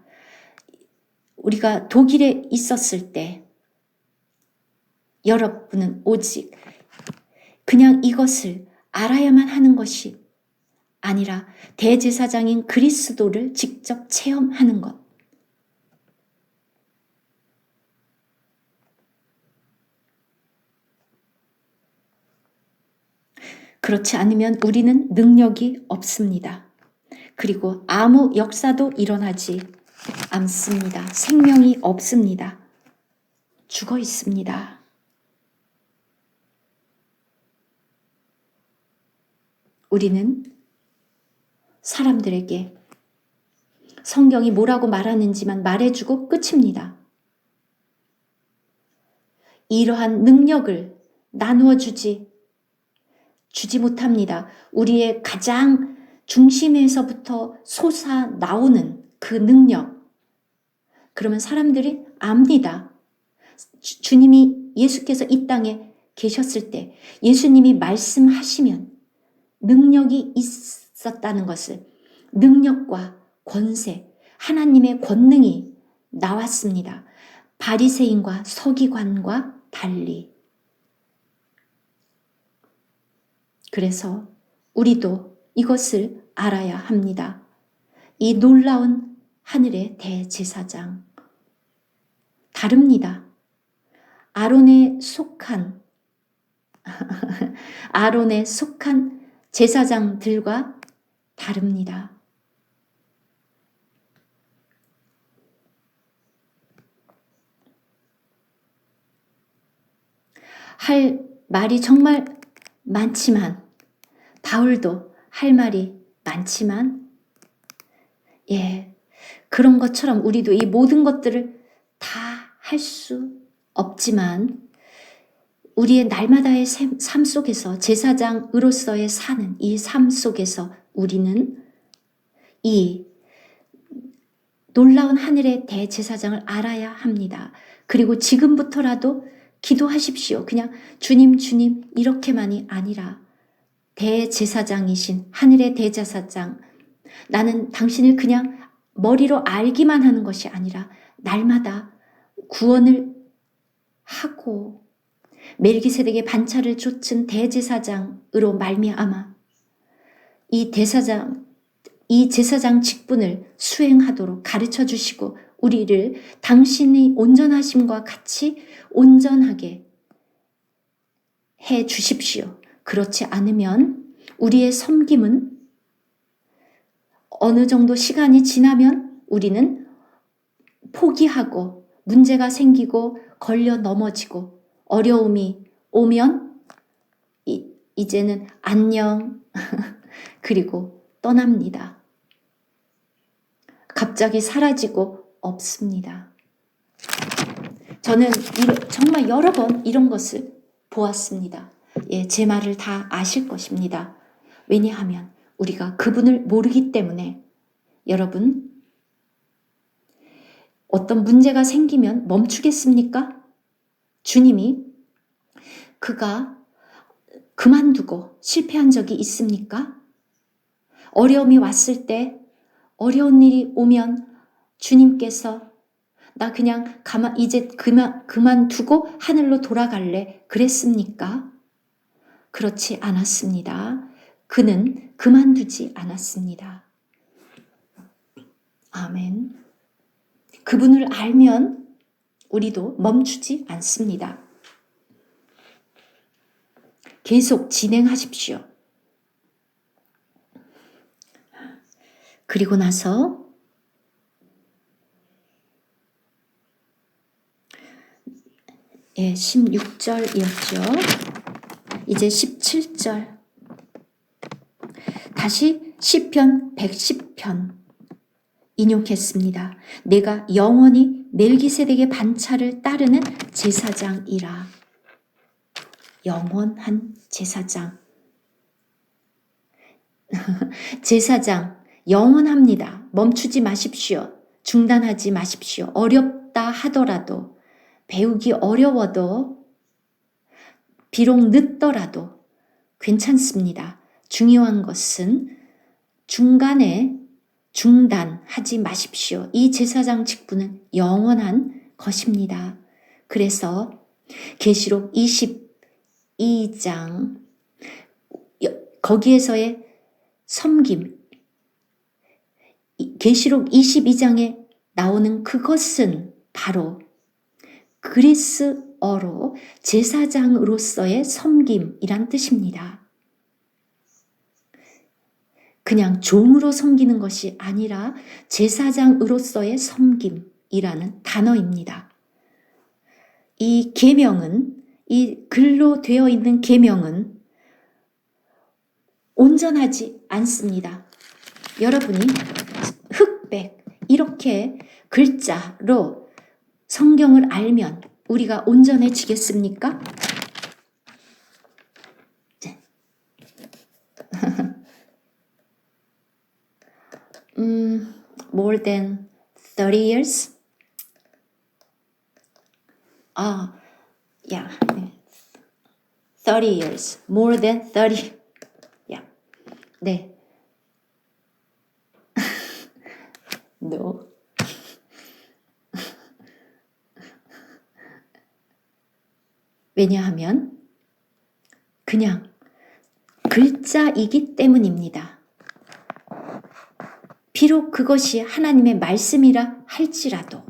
우리가 독일에 있었을 때 여러분은 오직 그냥 이것을 알아야만 하는 것이 아니라 대제사장인 그리스도를 직접 체험하는 것. 그렇지 않으면 우리는 능력이 없습니다. 그리고 아무 역사도 일어나지 않습니다. 생명이 없습니다. 죽어 있습니다. 우리는 사람들에게 성경이 뭐라고 말하는지만 말해주고 끝입니다. 이러한 능력을 나누어 주지 못합니다. 우리의 가장 중심에서부터 솟아 나오는 그 능력. 그러면 사람들이 압니다. 주님이 예수께서 이 땅에 계셨을 때 예수님이 말씀하시면 능력이 있었다는 것을, 능력과 권세, 하나님의 권능이 나왔습니다. 바리새인과 서기관과 달리. 그래서 우리도 이것을 알아야 합니다. 이 놀라운 하늘의 대제사장, 다릅니다. 아론에 속한 제사장들과 다릅니다. 할 말이 정말 많지만, 바울도 할 말이 많지만, 그런 것처럼 우리도 이 모든 것들을 다 할 수 없지만, 우리의 날마다의 삶 속에서 제사장으로서의 사는 이 삶 속에서 우리는 이 놀라운 하늘의 대제사장을 알아야 합니다. 그리고 지금부터라도 기도하십시오. 그냥 주님 이렇게만이 아니라 대제사장이신 하늘의 대제사장, 나는 당신을 그냥 머리로 알기만 하는 것이 아니라 날마다 구원을 하고 멜기세덱의 반차를 쫓은 대제사장으로 말미암아 이 제사장 직분을 수행하도록 가르쳐 주시고 우리를 당신의 온전하심과 같이 온전하게 해 주십시오. 그렇지 않으면 우리의 섬김은 어느 정도 시간이 지나면 우리는 포기하고 문제가 생기고 걸려 넘어지고 어려움이 오면 이제는 안녕 그리고 떠납니다. 갑자기 사라지고 없습니다. 저는 정말 여러 번 이런 것을 보았습니다. 제 말을 다 아실 것입니다. 왜냐하면 우리가 그분을 모르기 때문에. 여러분, 어떤 문제가 생기면 멈추겠습니까? 주님이 그가 그만두고 실패한 적이 있습니까? 어려움이 왔을 때, 어려운 일이 오면 주님께서 나 그냥 이제 그만두고 하늘로 돌아갈래 그랬습니까? 그렇지 않았습니다. 그는 그만두지 않았습니다. 아멘. 그분을 알면 우리도 멈추지 않습니다. 계속 진행하십시오. 그리고 나서 16절이었죠. 이제 17절. 다시 시편 110편 인용했습니다. 내가 영원히 멜기세덱의 반차를 따르는 제사장이라. 영원한 제사장. 제사장 영원합니다. 멈추지 마십시오. 중단하지 마십시오. 어렵다 하더라도, 배우기 어려워도, 비록 늦더라도 괜찮습니다. 중요한 것은 중간에 중단하지 마십시오. 이 제사장 직분은 영원한 것입니다. 그래서 계시록 22장 거기에서의 섬김, 계시록 22장에 나오는 그것은 바로 그리스어로 제사장으로서의 섬김이란 뜻입니다. 그냥 종으로 섬기는 것이 아니라 제사장으로서의 섬김이라는 단어입니다. 이 계명은, 이 글로 되어 있는 계명은 온전하지 않습니다. 여러분이 흑백 이렇게 글자로 성경을 알면 우리가 온전해지겠습니까? More than 30 years? Yeah. 30 years. More than 30. Yeah. 네. No. 왜냐하면 그냥 글자이기 때문입니다. 비록 그것이 하나님의 말씀이라 할지라도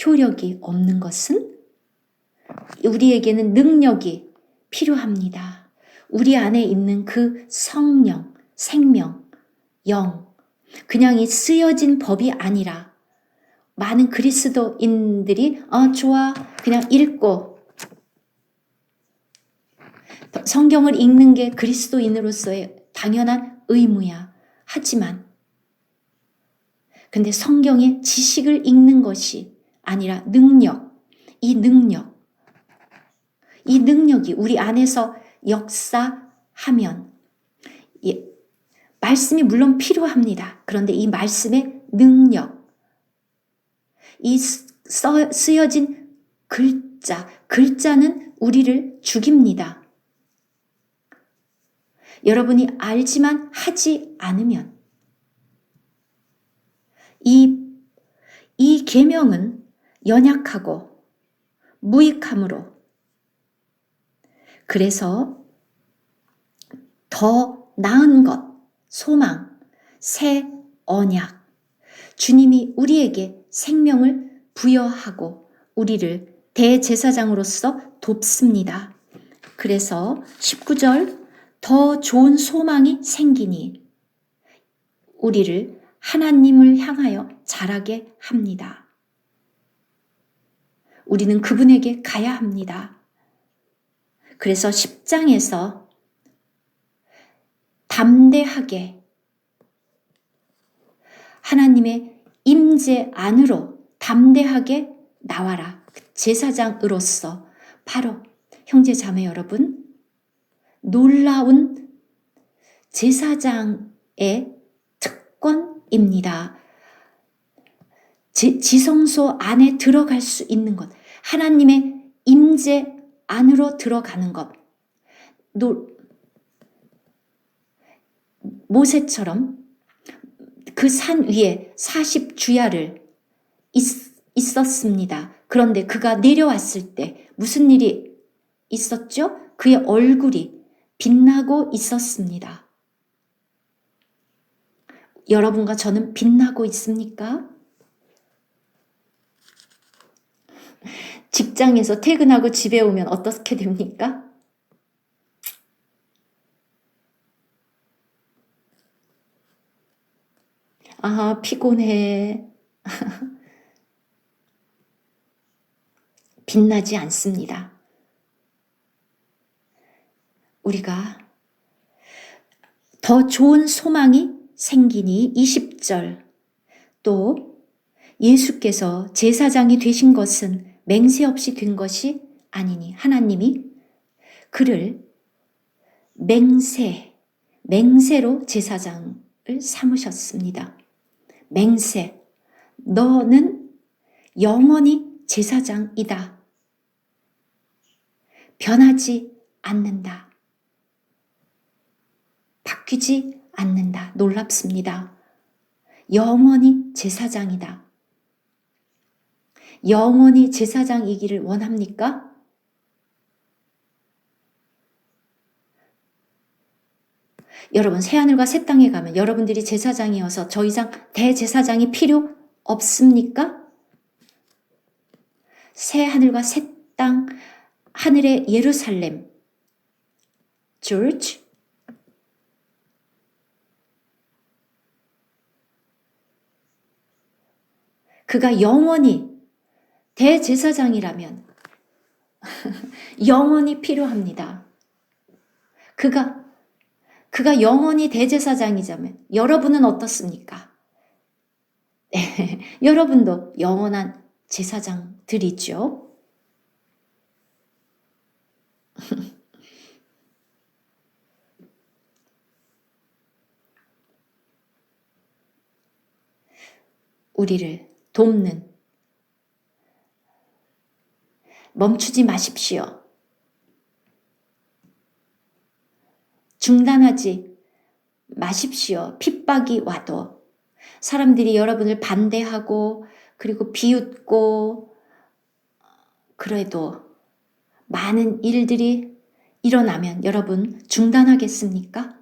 효력이 없는 것은 우리에게는 능력이 필요합니다. 우리 안에 있는 그 성령, 생명, 영, 그냥 이 쓰여진 법이 아니라 많은 그리스도인들이 좋아 그냥 읽고 성경을 읽는 게 그리스도인으로서의 당연한 의무야. 하지만 근데 성경의 지식을 읽는 것이 아니라 능력, 이 능력이 우리 안에서 역사하면 말씀이 물론 필요합니다. 그런데 이 말씀의 능력, 이 쓰여진 글자는 우리를 죽입니다. 여러분이 알지만 하지 않으면 이 계명은 연약하고 무익함으로 그래서 더 나은 것, 소망, 새 언약, 주님이 우리에게 생명을 부여하고 우리를 대제사장으로서 돕습니다. 그래서 19절 더 좋은 소망이 생기니 우리를 하나님을 향하여 자라게 합니다. 우리는 그분에게 가야 합니다. 그래서 10장에서 담대하게 하나님의 임재 안으로 담대하게 나와라. 제사장으로서 바로 형제 자매 여러분, 놀라운 제사장의 특권입니다. 지성소 안에 들어갈 수 있는 것, 하나님의 임재 안으로 들어가는 것. 모세처럼 그 산 위에 40주야를 있었습니다. 그런데 그가 내려왔을 때 무슨 일이 있었죠? 그의 얼굴이 빛나고 있었습니다. 여러분과 저는 빛나고 있습니까? 직장에서 퇴근하고 집에 오면 어떻게 됩니까? 피곤해. 빛나지 않습니다. 우리가 더 좋은 소망이 생기니 20절. 또 예수께서 제사장이 되신 것은 맹세 없이 된 것이 아니니 하나님이 그를 맹세로 제사장을 삼으셨습니다. 맹세. 너는 영원히 제사장이다. 변하지 않는다. 바뀌지 않는다. 놀랍습니다. 영원히 제사장이다. 영원히 제사장이기를 원합니까? 여러분, 새하늘과 새 땅에 가면 여러분들이 제사장이어서 더 이상 대제사장이 필요 없습니까? 새하늘과 새 땅, 하늘의 예루살렘, church, 그가 영원히 대제사장이라면 영원히 필요합니다. 그가 영원히 대제사장이자면 여러분은 어떻습니까? 네, 여러분도 영원한 제사장들이죠. 우리를 돕는, 멈추지 마십시오. 중단하지 마십시오. 핍박이 와도 사람들이 여러분을 반대하고 그리고 비웃고 그래도 많은 일들이 일어나면 여러분 중단하겠습니까?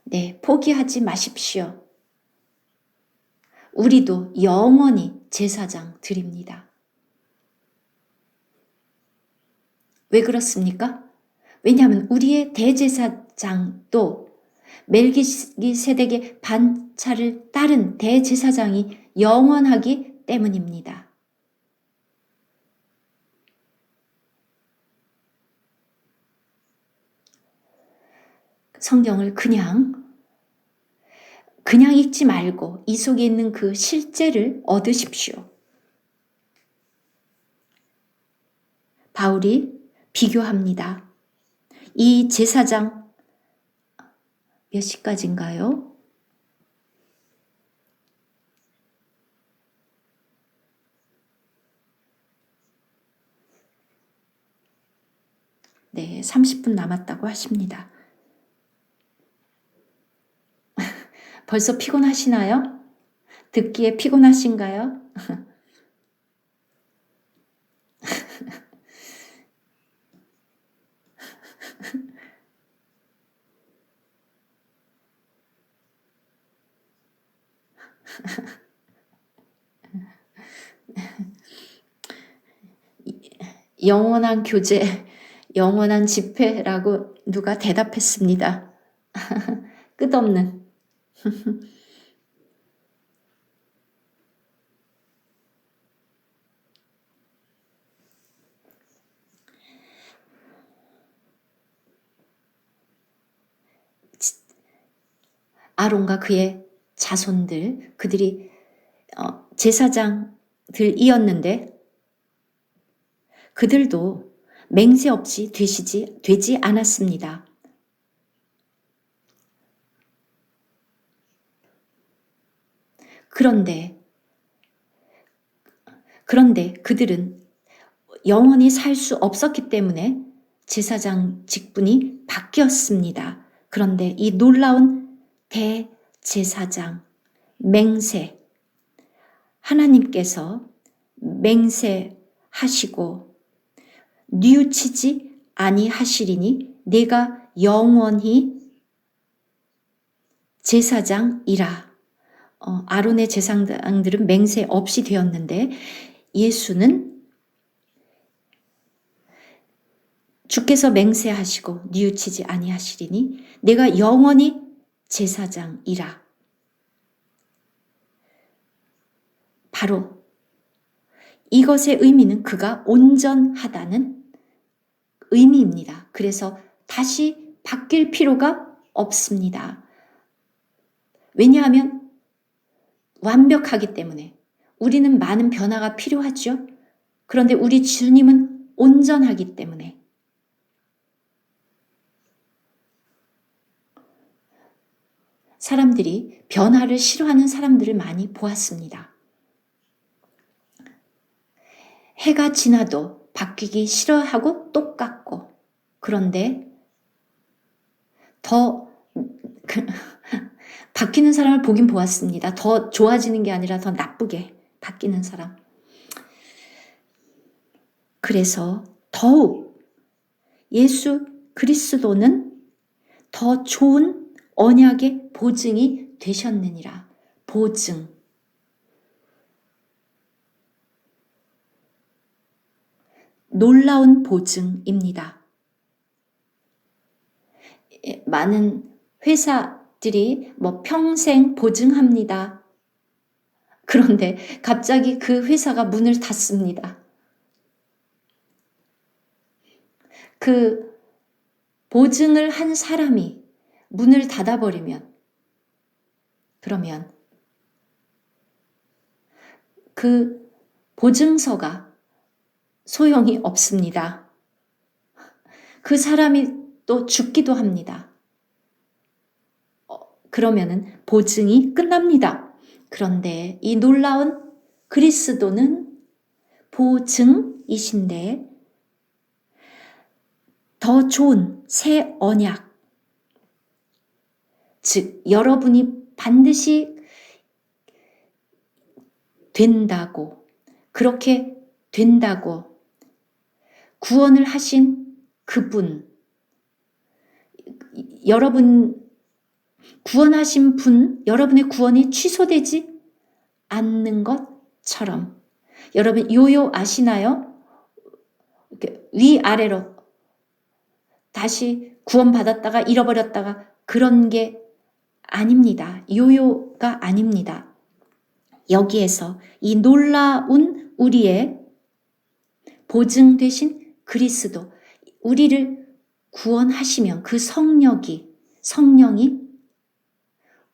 네, 포기하지 마십시오. 우리도 영원히 제사장 드립니다. 왜 그렇습니까? 왜냐하면 우리의 대제사장도 멜기세덱의 반차를 따른 대제사장이 영원하기 때문입니다. 성경을 그냥 읽지 말고 이 속에 있는 그 실제를 얻으십시오. 바울이 비교합니다. 이 제사장 몇 시까지인가요? 네, 30분 남았다고 하십니다. 벌써 피곤하시나요? 듣기에 피곤하신가요? 영원한 교제, 영원한 집회라고 누가 대답했습니다. 끝없는. 아론과 그의 자손들, 그들이 제사장들이었는데 그들도 맹세 없이 되지 않았습니다. 그런데 그들은 영원히 살 수 없었기 때문에 제사장 직분이 바뀌었습니다. 그런데 이 놀라운 대제사장, 맹세, 하나님께서 맹세하시고 뉘우치지 아니하시리니 내가 영원히 제사장이라. 아론의 제사장들은 맹세 없이 되었는데 예수는 주께서 맹세하시고 뉘우치지 아니하시리니 내가 영원히 제사장이라. 바로 이것의 의미는 그가 온전하다는 의미입니다. 그래서 다시 바뀔 필요가 없습니다. 왜냐하면 완벽하기 때문에. 우리는 많은 변화가 필요하죠. 그런데 우리 주님은 온전하기 때문에. 사람들이 변화를 싫어하는 사람들을 많이 보았습니다. 해가 지나도 바뀌기 싫어하고 똑같고, 그런데 더 바뀌는 사람을 보긴 보았습니다. 더 좋아지는 게 아니라 더 나쁘게 바뀌는 사람. 그래서 더욱 예수 그리스도는 더 좋은 언약의 보증이 되셨느니라. 보증. 놀라운 보증입니다. 많은 회사들이 평생 보증합니다. 그런데 갑자기 그 회사가 문을 닫습니다. 그 보증을 한 사람이 문을 닫아버리면, 그러면 그 보증서가 소용이 없습니다. 그 사람이 또 죽기도 합니다. 그러면은 보증이 끝납니다. 그런데 이 놀라운 그리스도는 보증이신데 더 좋은 새 언약, 즉 여러분이 반드시 된다고, 그렇게 된다고 구원을 하신 그분, 여러분 구원하신 분, 여러분의 구원이 취소되지 않는 것처럼. 여러분 요요 아시나요? 위아래로 다시 구원받았다가 잃어버렸다가 그런 게 아닙니다. 요요가 아닙니다. 여기에서 이 놀라운 우리의 보증되신 그리스도, 우리를 구원하시면 그 성령이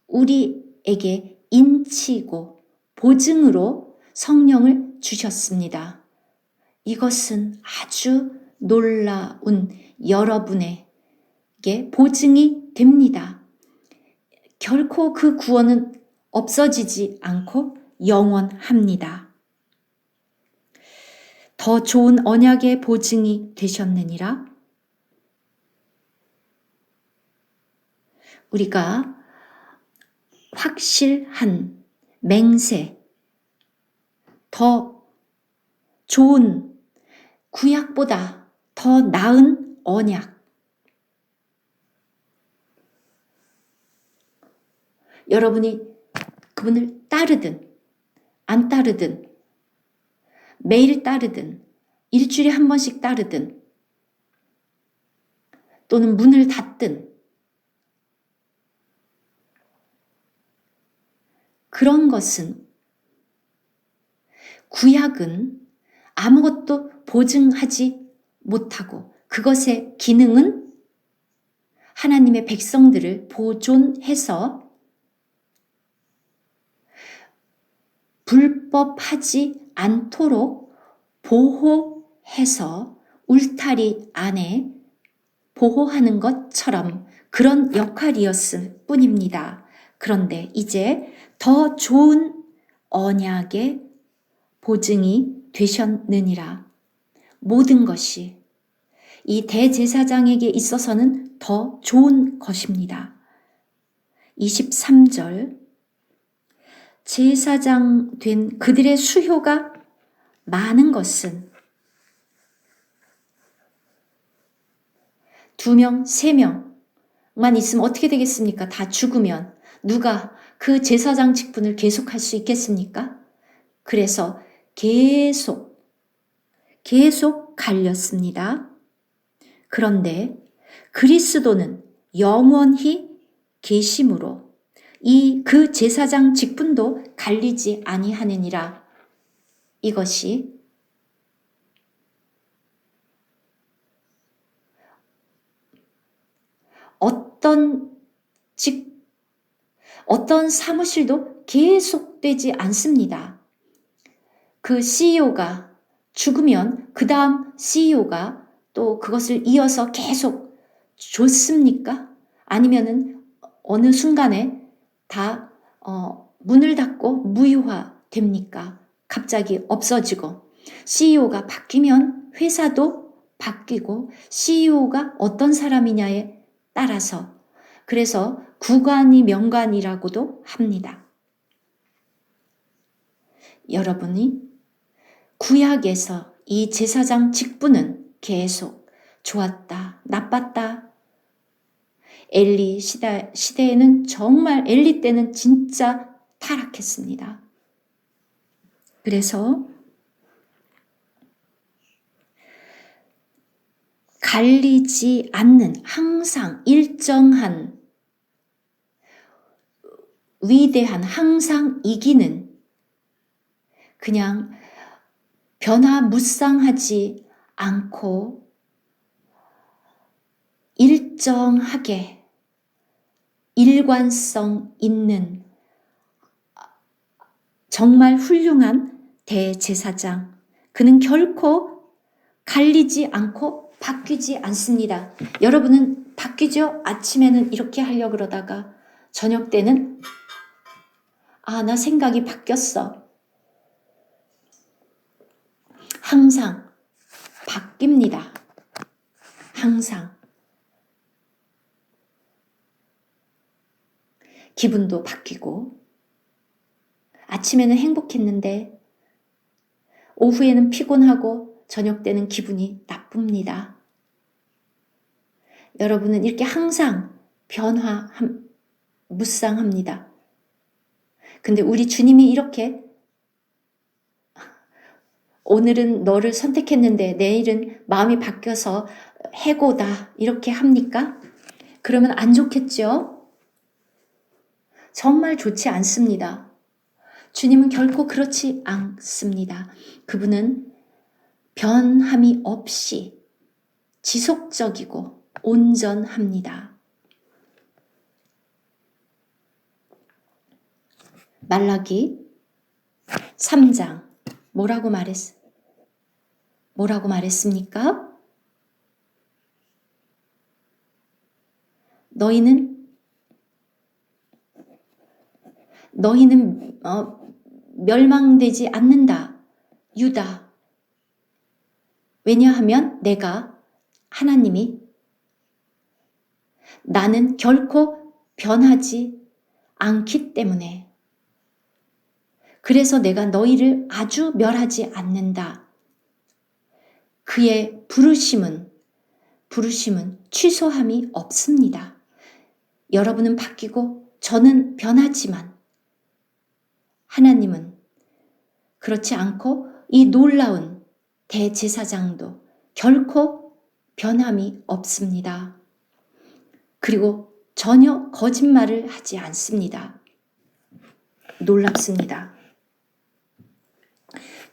우리에게 인치고 보증으로 성령을 주셨습니다. 이것은 아주 놀라운 여러분에게 보증이 됩니다. 결코 그 구원은 없어지지 않고 영원합니다. 더 좋은 언약의 보증이 되셨느니라. 우리가 확실한 맹세, 더 좋은 구약보다 더 나은 언약. 여러분이 그분을 따르든 안 따르든 매일 따르든 일주일에 한 번씩 따르든 또는 문을 닫든 그런 것은, 구약은 아무것도 보증하지 못하고 그것의 기능은 하나님의 백성들을 보존해서 불법하지 않도록 보호해서 울타리 안에 보호하는 것처럼 그런 역할이었을 뿐입니다. 그런데 이제 더 좋은 언약의 보증이 되셨느니라. 모든 것이 이 대제사장에게 있어서는 더 좋은 것입니다. 23절, 제사장 된 그들의 수효가 많은 것은 2명, 3명만 있으면 어떻게 되겠습니까? 다 죽으면 누가 그 제사장 직분을 계속할 수 있겠습니까? 그래서 계속 갈렸습니다. 그런데 그리스도는 영원히 계심으로 그 제사장 직분도 갈리지 아니하느니라. 이것이 어떤 사무실도 계속되지 않습니다. 그 CEO가 죽으면 그 다음 CEO가 또 그것을 이어서 계속 줬습니까? 아니면은 어느 순간에 다 문을 닫고 무효화됩니까? 갑자기 없어지고 CEO가 바뀌면 회사도 바뀌고 CEO가 어떤 사람이냐에 따라서 그래서 구관이 명관이라고도 합니다. 여러분이 구약에서 이 제사장 직분은 계속 좋았다, 나빴다. 엘리 시대에는 정말 엘리 때는 진짜 타락했습니다. 그래서 갈리지 않는 항상 일정한 위대한 항상 이기는 그냥 변화무쌍하지 않고 일정하게 일관성 있는 정말 훌륭한 대제사장. 그는 결코 갈리지 않고 바뀌지 않습니다. 여러분은 바뀌죠? 아침에는 이렇게 하려고 그러다가 저녁 때는 나 생각이 바뀌었어. 항상 바뀝니다. 항상. 기분도 바뀌고 아침에는 행복했는데 오후에는 피곤하고 저녁 때는 기분이 나쁩니다. 여러분은 이렇게 항상 무쌍합니다. 근데 우리 주님이 이렇게 오늘은 너를 선택했는데 내일은 마음이 바뀌어서 해고다 이렇게 합니까? 그러면 안 좋겠죠? 정말 좋지 않습니다. 주님은 결코 그렇지 않습니다. 그분은 변함이 없이 지속적이고 온전합니다. 말라기 3장 뭐라고 말했습니까? 너희는 멸망되지 않는다. 유다. 왜냐하면 하나님이 나는 결코 변하지 않기 때문에 그래서 내가 너희를 아주 멸하지 않는다. 그의 부르심은 취소함이 없습니다. 여러분은 바뀌고 저는 변하지만 하나님은 그렇지 않고 이 놀라운 대제사장도 결코 변함이 없습니다. 그리고 전혀 거짓말을 하지 않습니다. 놀랍습니다.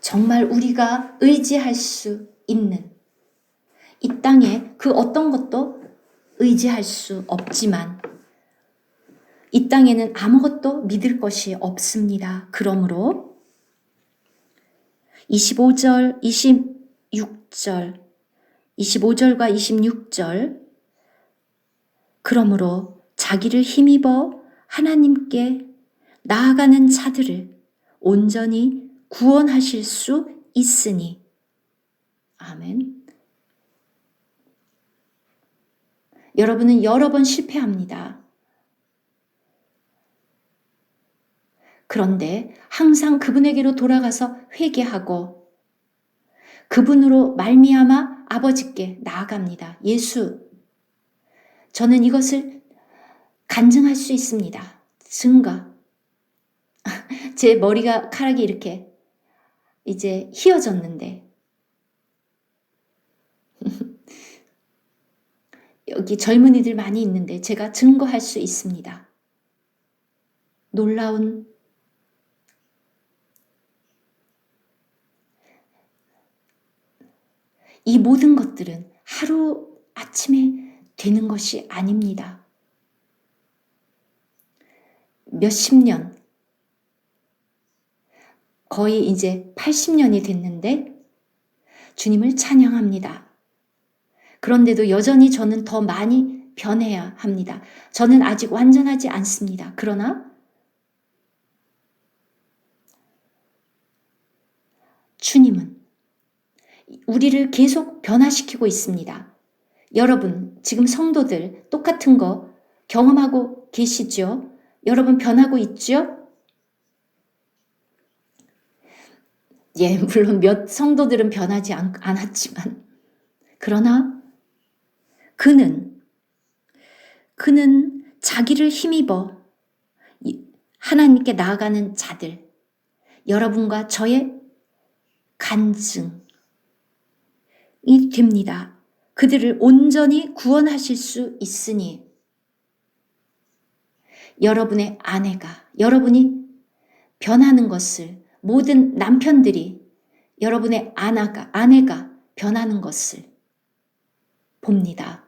정말 우리가 의지할 수 있는 이 땅에 그 어떤 것도 의지할 수 없지만 이 땅에는 아무것도 믿을 것이 없습니다. 그러므로 25절, 25절과 26절 그러므로 자기를 힘입어 하나님께 나아가는 자들을 온전히 구원하실 수 있으니 아멘. 여러분은 여러 번 실패합니다. 그런데 항상 그분에게로 돌아가서 회개하고 그분으로 말미암아 아버지께 나아갑니다. 예수, 저는 이것을 간증할 수 있습니다. 증거. 제 카락이 이렇게 이제 휘어졌는데 여기 젊은이들 많이 있는데 제가 증거할 수 있습니다. 놀라운 이 모든 것들은 하루 아침에 되는 것이 아닙니다. 몇십 년, 거의 이제 80년이 됐는데 주님을 찬양합니다. 그런데도 여전히 저는 더 많이 변해야 합니다. 저는 아직 완전하지 않습니다. 그러나 주님은 우리를 계속 변화시키고 있습니다. 여러분, 지금 성도들 똑같은 거 경험하고 계시죠? 여러분 변하고 있죠? 예, 물론 몇 성도들은 변하지 않았지만, 그러나 그는 자기를 힘입어 하나님께 나아가는 자들, 여러분과 저의 간증이 됩니다. 그들을 온전히 구원하실 수 있으니 여러분의 아내가, 여러분이 변하는 것을, 모든 남편들이 여러분의 아내가 변하는 것을 봅니다.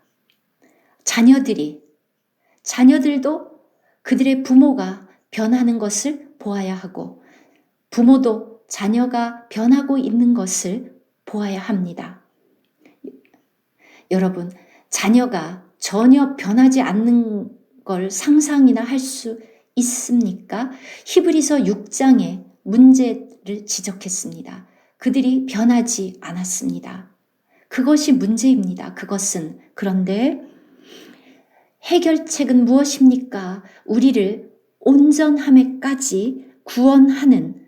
자녀들도 그들의 부모가 변하는 것을 보아야 하고, 부모도 자녀가 변하고 있는 것을 보아야 합니다. 여러분, 자녀가 전혀 변하지 않는 걸 상상이나 할 수 있습니까? 히브리서 6장에 문제를 지적했습니다. 그들이 변하지 않았습니다. 그것이 문제입니다. 그것은. 그런데 해결책은 무엇입니까? 우리를 온전함에까지 구원하는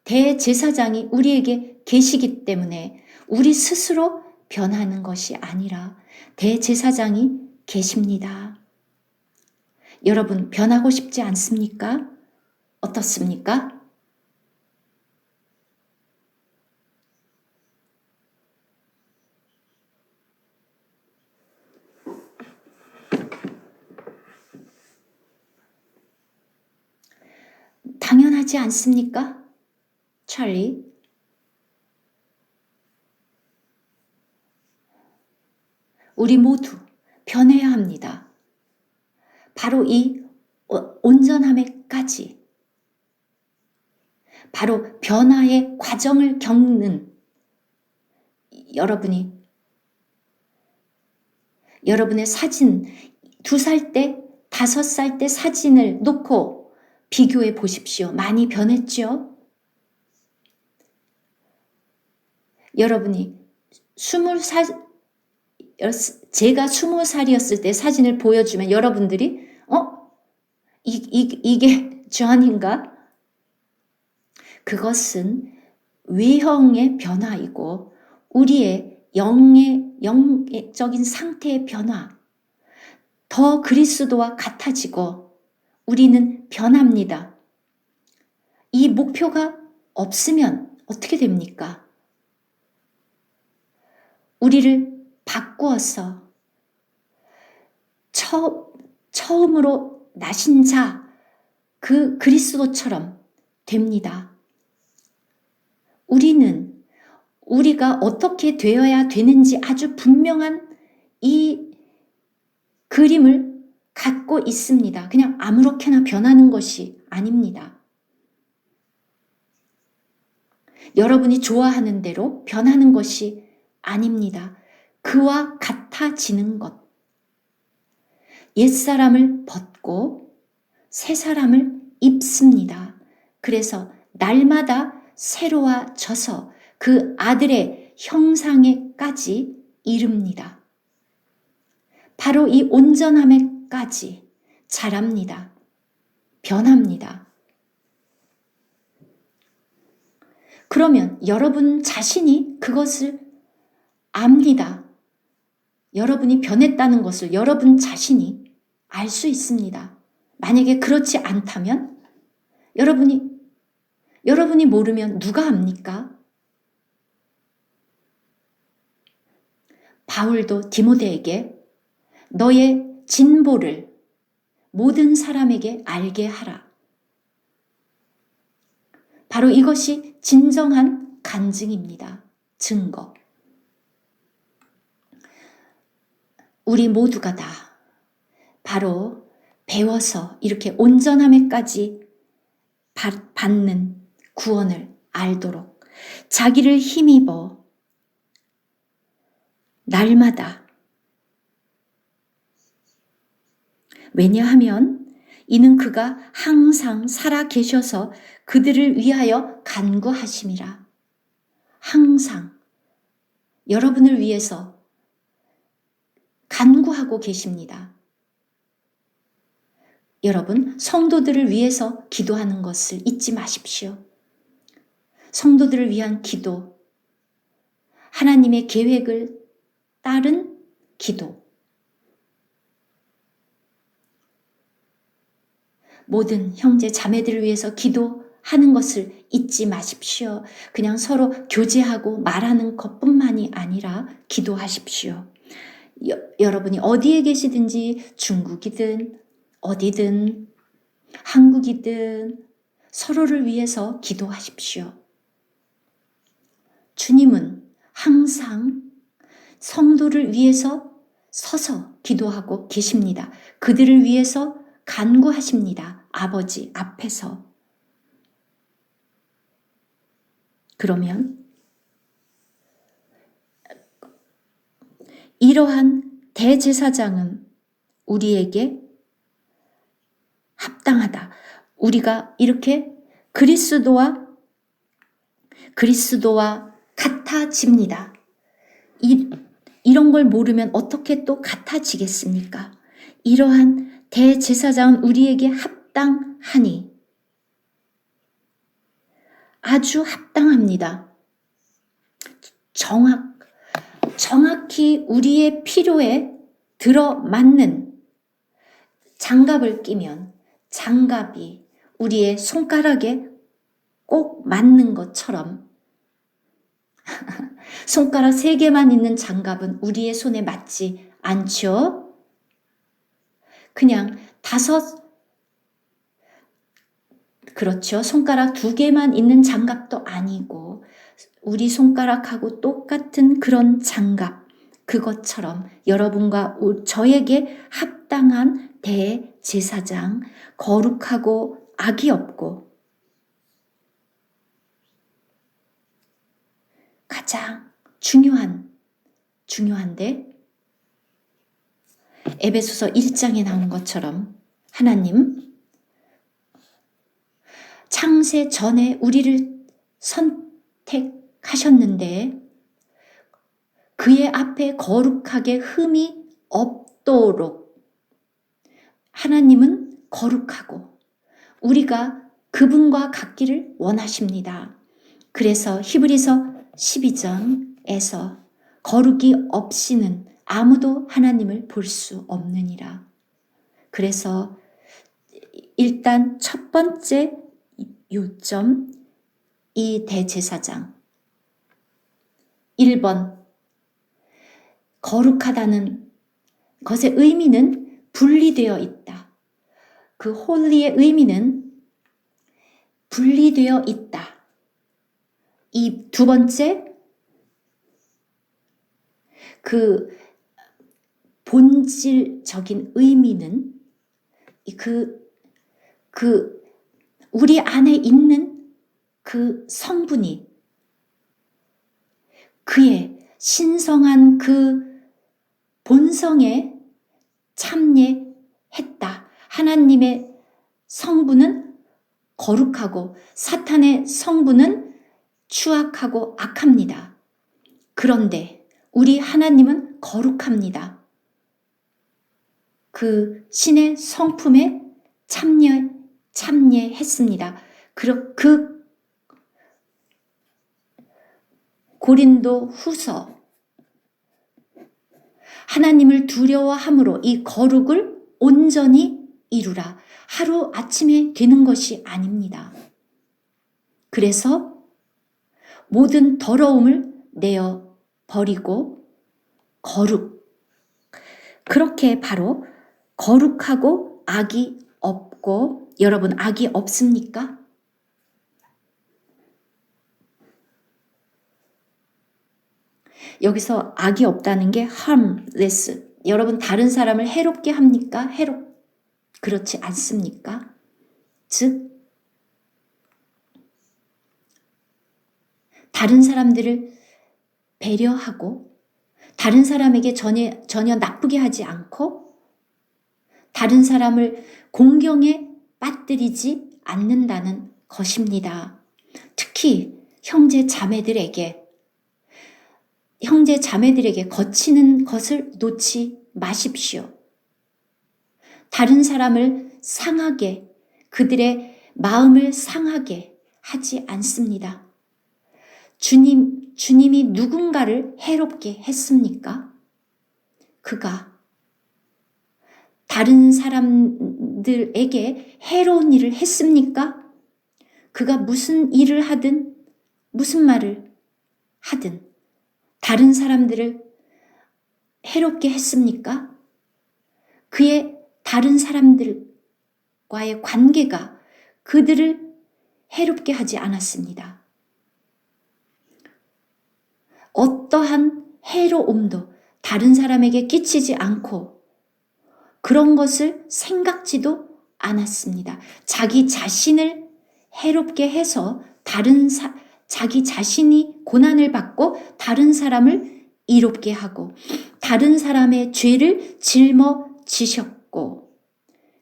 대제사장이 우리에게 계시기 때문에 우리 스스로 변하는 것이 아니라 대제사장이 계십니다. 여러분 변하고 싶지 않습니까? 어떻습니까? 당연하지 않습니까? 찰리? 우리 모두 변해야 합니다. 바로 이 온전함에까지, 바로 변화의 과정을 겪는 여러분의 사진, 2살 때, 5살 때 사진을 놓고 비교해 보십시오. 많이 변했죠? 여러분이 제가 20살이었을 때 사진을 보여주면 여러분들이 이게 존인가? 그것은 외형의 변화이고 우리의 영적인 상태의 변화, 더 그리스도와 같아지고 우리는 변합니다. 이 목표가 없으면 어떻게 됩니까? 우리를 바꾸어서 처음으로 나신 자, 그 그리스도처럼 됩니다. 우리가 어떻게 되어야 되는지 아주 분명한 이 그림을 갖고 있습니다. 그냥 아무렇게나 변하는 것이 아닙니다. 여러분이 좋아하는 대로 변하는 것이 아닙니다. 그와 같아지는 것. 옛사람을 벗고 새사람을 입습니다. 그래서 날마다 새로워져서 그 아들의 형상에까지 이릅니다. 바로 이 온전함에까지 자랍니다. 변합니다. 그러면 여러분 자신이 그것을 압니다. 여러분이 변했다는 것을 여러분 자신이 알 수 있습니다. 만약에 그렇지 않다면 여러분이 모르면 누가 압니까? 바울도 디모데에게 너의 진보를 모든 사람에게 알게 하라. 바로 이것이 진정한 간증입니다. 증거. 우리 모두가 다 바로 배워서 이렇게 온전함에까지 받는 구원을 알도록 자기를 힘입어 날마다, 왜냐하면 이는 그가 항상 살아 계셔서 그들을 위하여 간구하심이라. 항상 여러분을 위해서 간구하고 계십니다. 여러분, 성도들을 위해서 기도하는 것을 잊지 마십시오. 성도들을 위한 기도, 하나님의 계획을 따른 기도, 모든 형제 자매들을 위해서 기도하는 것을 잊지 마십시오. 그냥 서로 교제하고 말하는 것뿐만이 아니라 기도하십시오. 여러분이 어디에 계시든지 중국이든 어디든 한국이든 서로를 위해서 기도하십시오. 주님은 항상 성도를 위해서 서서 기도하고 계십니다. 그들을 위해서 간구하십니다. 아버지 앞에서. 그러면 이러한 대제사장은 우리에게 합당하다. 우리가 이렇게 그리스도와 같아집니다. 이런 걸 모르면 어떻게 또 같아지겠습니까? 이러한 대제사장은 우리에게 합당하니, 아주 합당합니다. 정확히 우리의 필요에 들어맞는 장갑을 끼면 장갑이 우리의 손가락에 꼭 맞는 것처럼 손가락 3개만 있는 장갑은 우리의 손에 맞지 않죠? 그냥 그렇죠. 손가락 2개만 있는 장갑도 아니고 우리 손가락하고 똑같은 그런 장갑, 그것처럼 여러분과 저에게 합당한 대제사장, 거룩하고 악이 없고 가장 중요한데 에베소서 1장에 나온 것처럼 하나님 창세 전에 우리를 선택하셨는데 그의 앞에 거룩하게 흠이 없도록, 하나님은 거룩하고 우리가 그분과 같기를 원하십니다. 그래서 히브리서 12장에서 거룩이 없이는 아무도 하나님을 볼 수 없느니라. 그래서 일단 첫 번째 요점, 이 대제사장 1번, 거룩하다는 것의 의미는 분리되어 있다. 그 홀리의 의미는 분리되어 있다. 이 두 번째, 그 본질적인 의미는 우리 안에 있는 그 성분이 그의 신성한 그 본성에 참여했다. 하나님의 성분은 거룩하고 사탄의 성분은 추악하고 악합니다. 그런데 우리 하나님은 거룩합니다. 그 신의 성품에 참여했습니다. 그 고린도 후서, 하나님을 두려워함으로 이 거룩을 온전히 이루라. 하루 아침에 되는 것이 아닙니다. 그래서 모든 더러움을 내어 버리고 그렇게 바로 거룩하고 악이 없고, 여러분 악이 없습니까? 여기서 악이 없다는 게 harmless. 여러분 다른 사람을 해롭게 합니까? 그렇지 않습니까? 즉, 다른 사람들을 배려하고 다른 사람에게 전혀 나쁘게 하지 않고 다른 사람을 공경에 빠뜨리지 않는다는 것입니다. 특히 형제 자매들에게 거치는 것을 놓지 마십시오. 다른 사람을 상하게, 그들의 마음을 상하게 하지 않습니다. 주님이 누군가를 해롭게 했습니까? 그가 다른 사람들에게 해로운 일을 했습니까? 그가 무슨 일을 하든 무슨 말을 하든 다른 사람들을 해롭게 했습니까? 그의 다른 사람들과의 관계가 그들을 해롭게 하지 않았습니다. 어떠한 해로움도 다른 사람에게 끼치지 않고 그런 것을 생각지도 않았습니다. 자기 자신을 해롭게 해서 자기 자신이 고난을 받고 다른 사람을 이롭게 하고 다른 사람의 죄를 짊어지셨고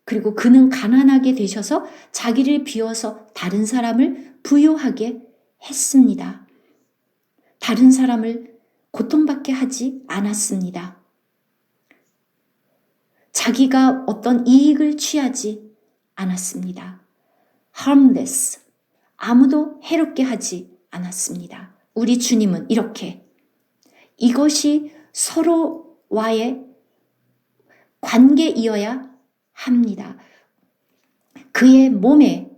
그리고 그는 가난하게 되셔서 자기를 비워서 다른 사람을 부유하게 했습니다. 다른 사람을 고통받게 하지 않았습니다. 자기가 어떤 이익을 취하지 않았습니다. harmless, 아무도 해롭게 하지 않았습니다. 우리 주님은 이렇게 이것이 서로와의 관계이어야 합니다. 그의 몸에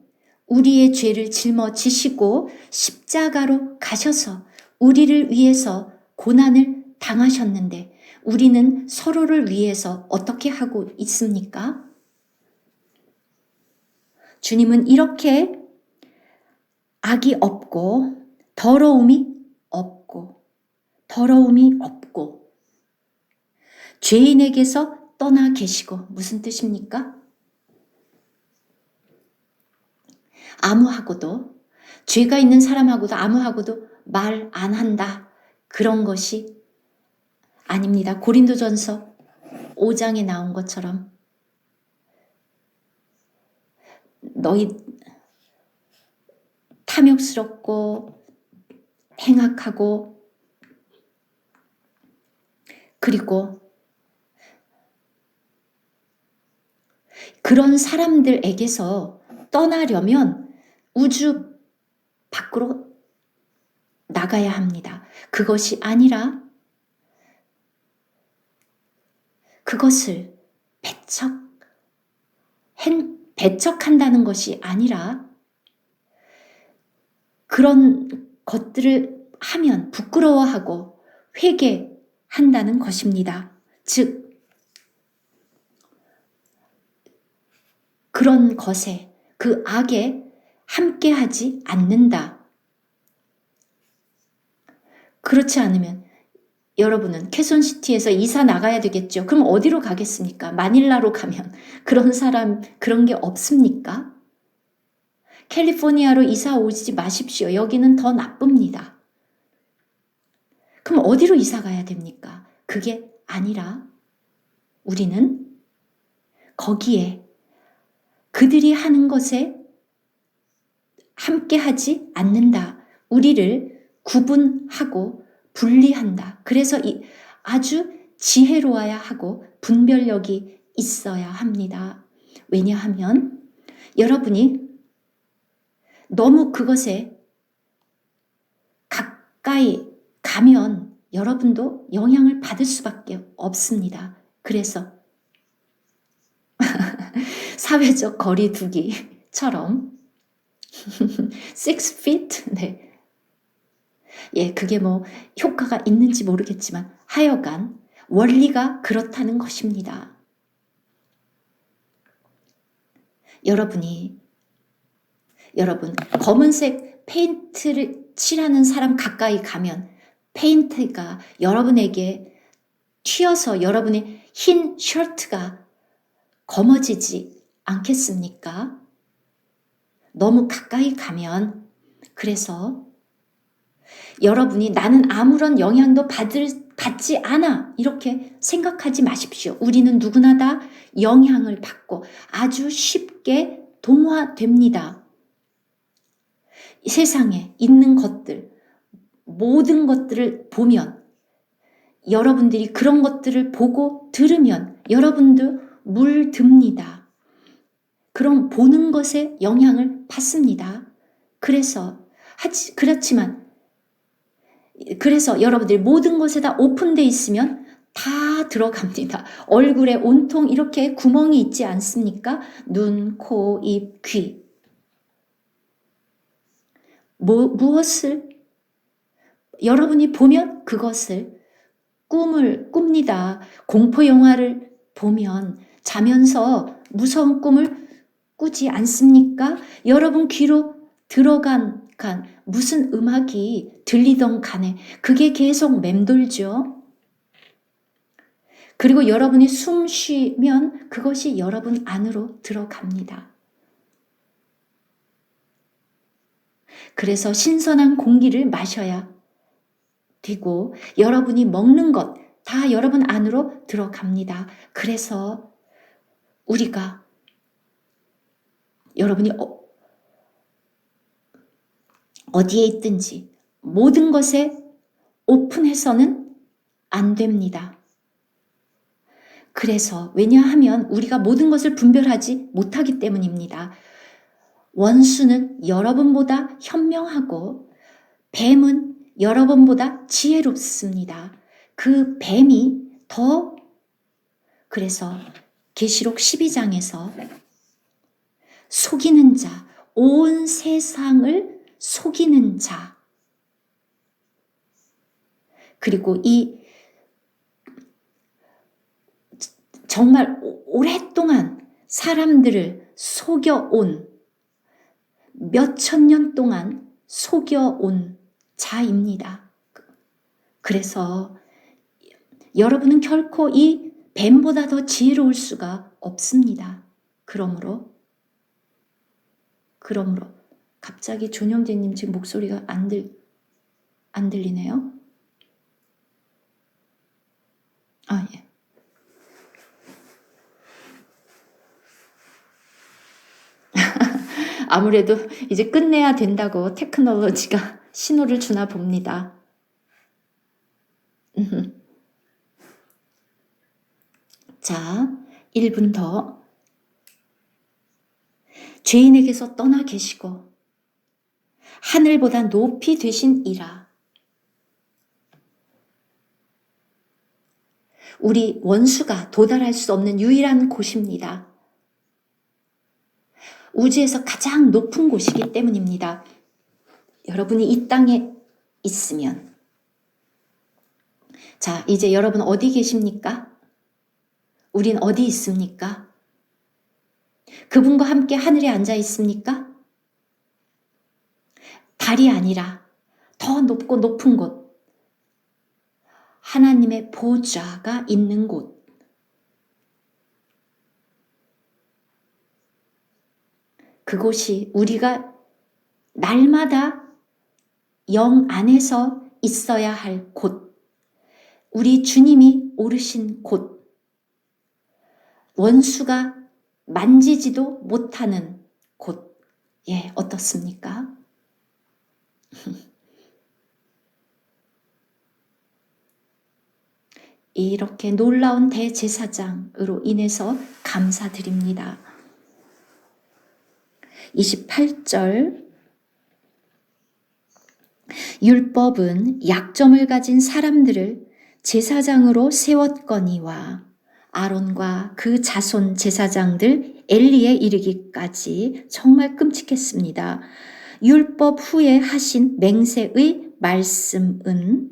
우리의 죄를 짊어지시고 십자가로 가셔서 우리를 위해서 고난을 당하셨는데 우리는 서로를 위해서 어떻게 하고 있습니까? 주님은 이렇게 악이 없고 더러움이 없고 죄인에게서 떠나 계시고 무슨 뜻입니까? 아무하고도 죄가 있는 사람하고도 아무하고도 말 안 한다. 그런 것이 아닙니다. 고린도전서 5장에 나온 것처럼 너희 탐욕스럽고 행악하고 그리고 그런 사람들에게서 떠나려면 우주 밖으로 나가야 합니다. 그것이 아니라 그것을 배척한다는 것이 아니라 그런 것들을 하면 부끄러워하고 회개한다는 것입니다. 즉 그런 것에 그 악에 함께하지 않는다. 그렇지 않으면 여러분은 캐손시티에서 이사 나가야 되겠죠. 그럼 어디로 가겠습니까? 마닐라로 가면 그런 게 없습니까? 캘리포니아로 이사 오지 마십시오. 여기는 더 나쁩니다. 그럼 어디로 이사 가야 됩니까? 그게 아니라 우리는 거기에 그들이 하는 것에 함께하지 않는다. 우리를 구분하고 분리한다. 그래서 아주 지혜로워야 하고 분별력이 있어야 합니다. 왜냐하면 여러분이 너무 그것에 가까이 가면 여러분도 영향을 받을 수밖에 없습니다. 그래서 사회적 거리 두기처럼 6 feet? 네. 예, 그게 뭐 효과가 있는지 모르겠지만 하여간 원리가 그렇다는 것입니다. 여러분 검은색 페인트를 칠하는 사람 가까이 가면 페인트가 여러분에게 튀어서 여러분의 흰 셔츠가 검어지지 않겠습니까? 너무 가까이 가면. 그래서 여러분이 나는 아무런 영향도 받지 않아 이렇게 생각하지 마십시오. 우리는 누구나 다 영향을 받고 아주 쉽게 동화됩니다. 이 세상에 있는 것들, 모든 것들을 보면, 여러분들이 그런 것들을 보고 들으면 여러분도 물듭니다. 그럼 보는 것에 영향을 받습니다. 그래서 여러분들이 모든 것에 다 오픈되어 있으면 다 들어갑니다. 얼굴에 온통 이렇게 구멍이 있지 않습니까? 눈, 코, 입, 귀. 무엇을 여러분이 보면 그것을 꿈을 꿉니다. 공포영화를 보면 자면서 무서운 꿈을 꾸지 않습니까? 여러분 귀로 들어간 무슨 음악이 들리던 간에 그게 계속 맴돌죠. 그리고 여러분이 숨 쉬면 그것이 여러분 안으로 들어갑니다. 그래서 신선한 공기를 마셔야 되고 여러분이 먹는 것 다 여러분 안으로 들어갑니다. 그래서 여러분이 어디에 있든지 모든 것에 오픈해서는 안 됩니다. 그래서 왜냐하면 우리가 모든 것을 분별하지 못하기 때문입니다. 원수는 여러분보다 현명하고 뱀은 여러분보다 지혜롭습니다. 그 뱀이 그래서 계시록 12장에서 속이는 자, 온 세상을 속이는 자, 그리고 정말 오랫동안 사람들을 속여온, 몇천 년 동안 속여온 자입니다. 그래서 여러분은 결코 이 뱀보다 더 지혜로울 수가 없습니다. 그러므로 갑자기 존영재님 지금 목소리가 안 들리네요. 예. 아무래도 이제 끝내야 된다고 테크놀로지가 신호를 주나 봅니다. 자, 1분 더. 죄인에게서 떠나 계시고 하늘보다 높이 되신 이라. 우리 원수가 도달할 수 없는 유일한 곳입니다. 우주에서 가장 높은 곳이기 때문입니다. 여러분이 이 땅에 있으면. 자, 이제 여러분 어디 계십니까? 우린 어디 있습니까? 그분과 함께 하늘에 앉아 있습니까? 달이 아니라 더 높고 높은 곳. 하나님의 보좌가 있는 곳. 그곳이 우리가 날마다 영 안에서 있어야 할 곳. 우리 주님이 오르신 곳. 원수가 만지지도 못하는 곳. 예, 어떻습니까? 이렇게 놀라운 대제사장으로 인해서 감사드립니다. 28절 율법은 약점을 가진 사람들을 제사장으로 세웠거니와 아론과 그 자손 제사장들 엘리에 이르기까지 정말 끔찍했습니다. 율법 후에 하신 맹세의 말씀은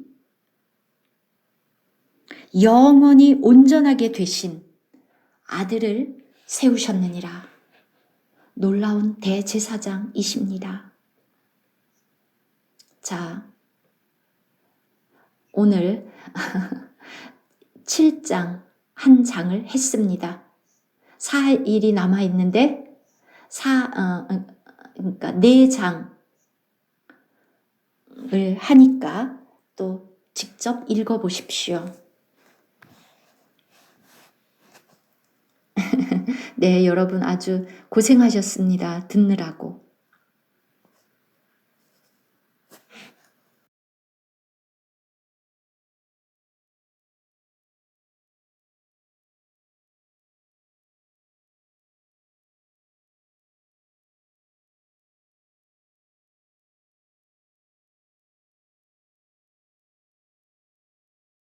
영원히 온전하게 되신 아들을 세우셨느니라. 놀라운 대제사장이십니다. 자, 오늘 7장 한 장을 했습니다. 살 일이 남아 있는데 그러니까 4장을 하니까 또 직접 읽어보십시오. 네, 여러분 아주 고생하셨습니다. 듣느라고.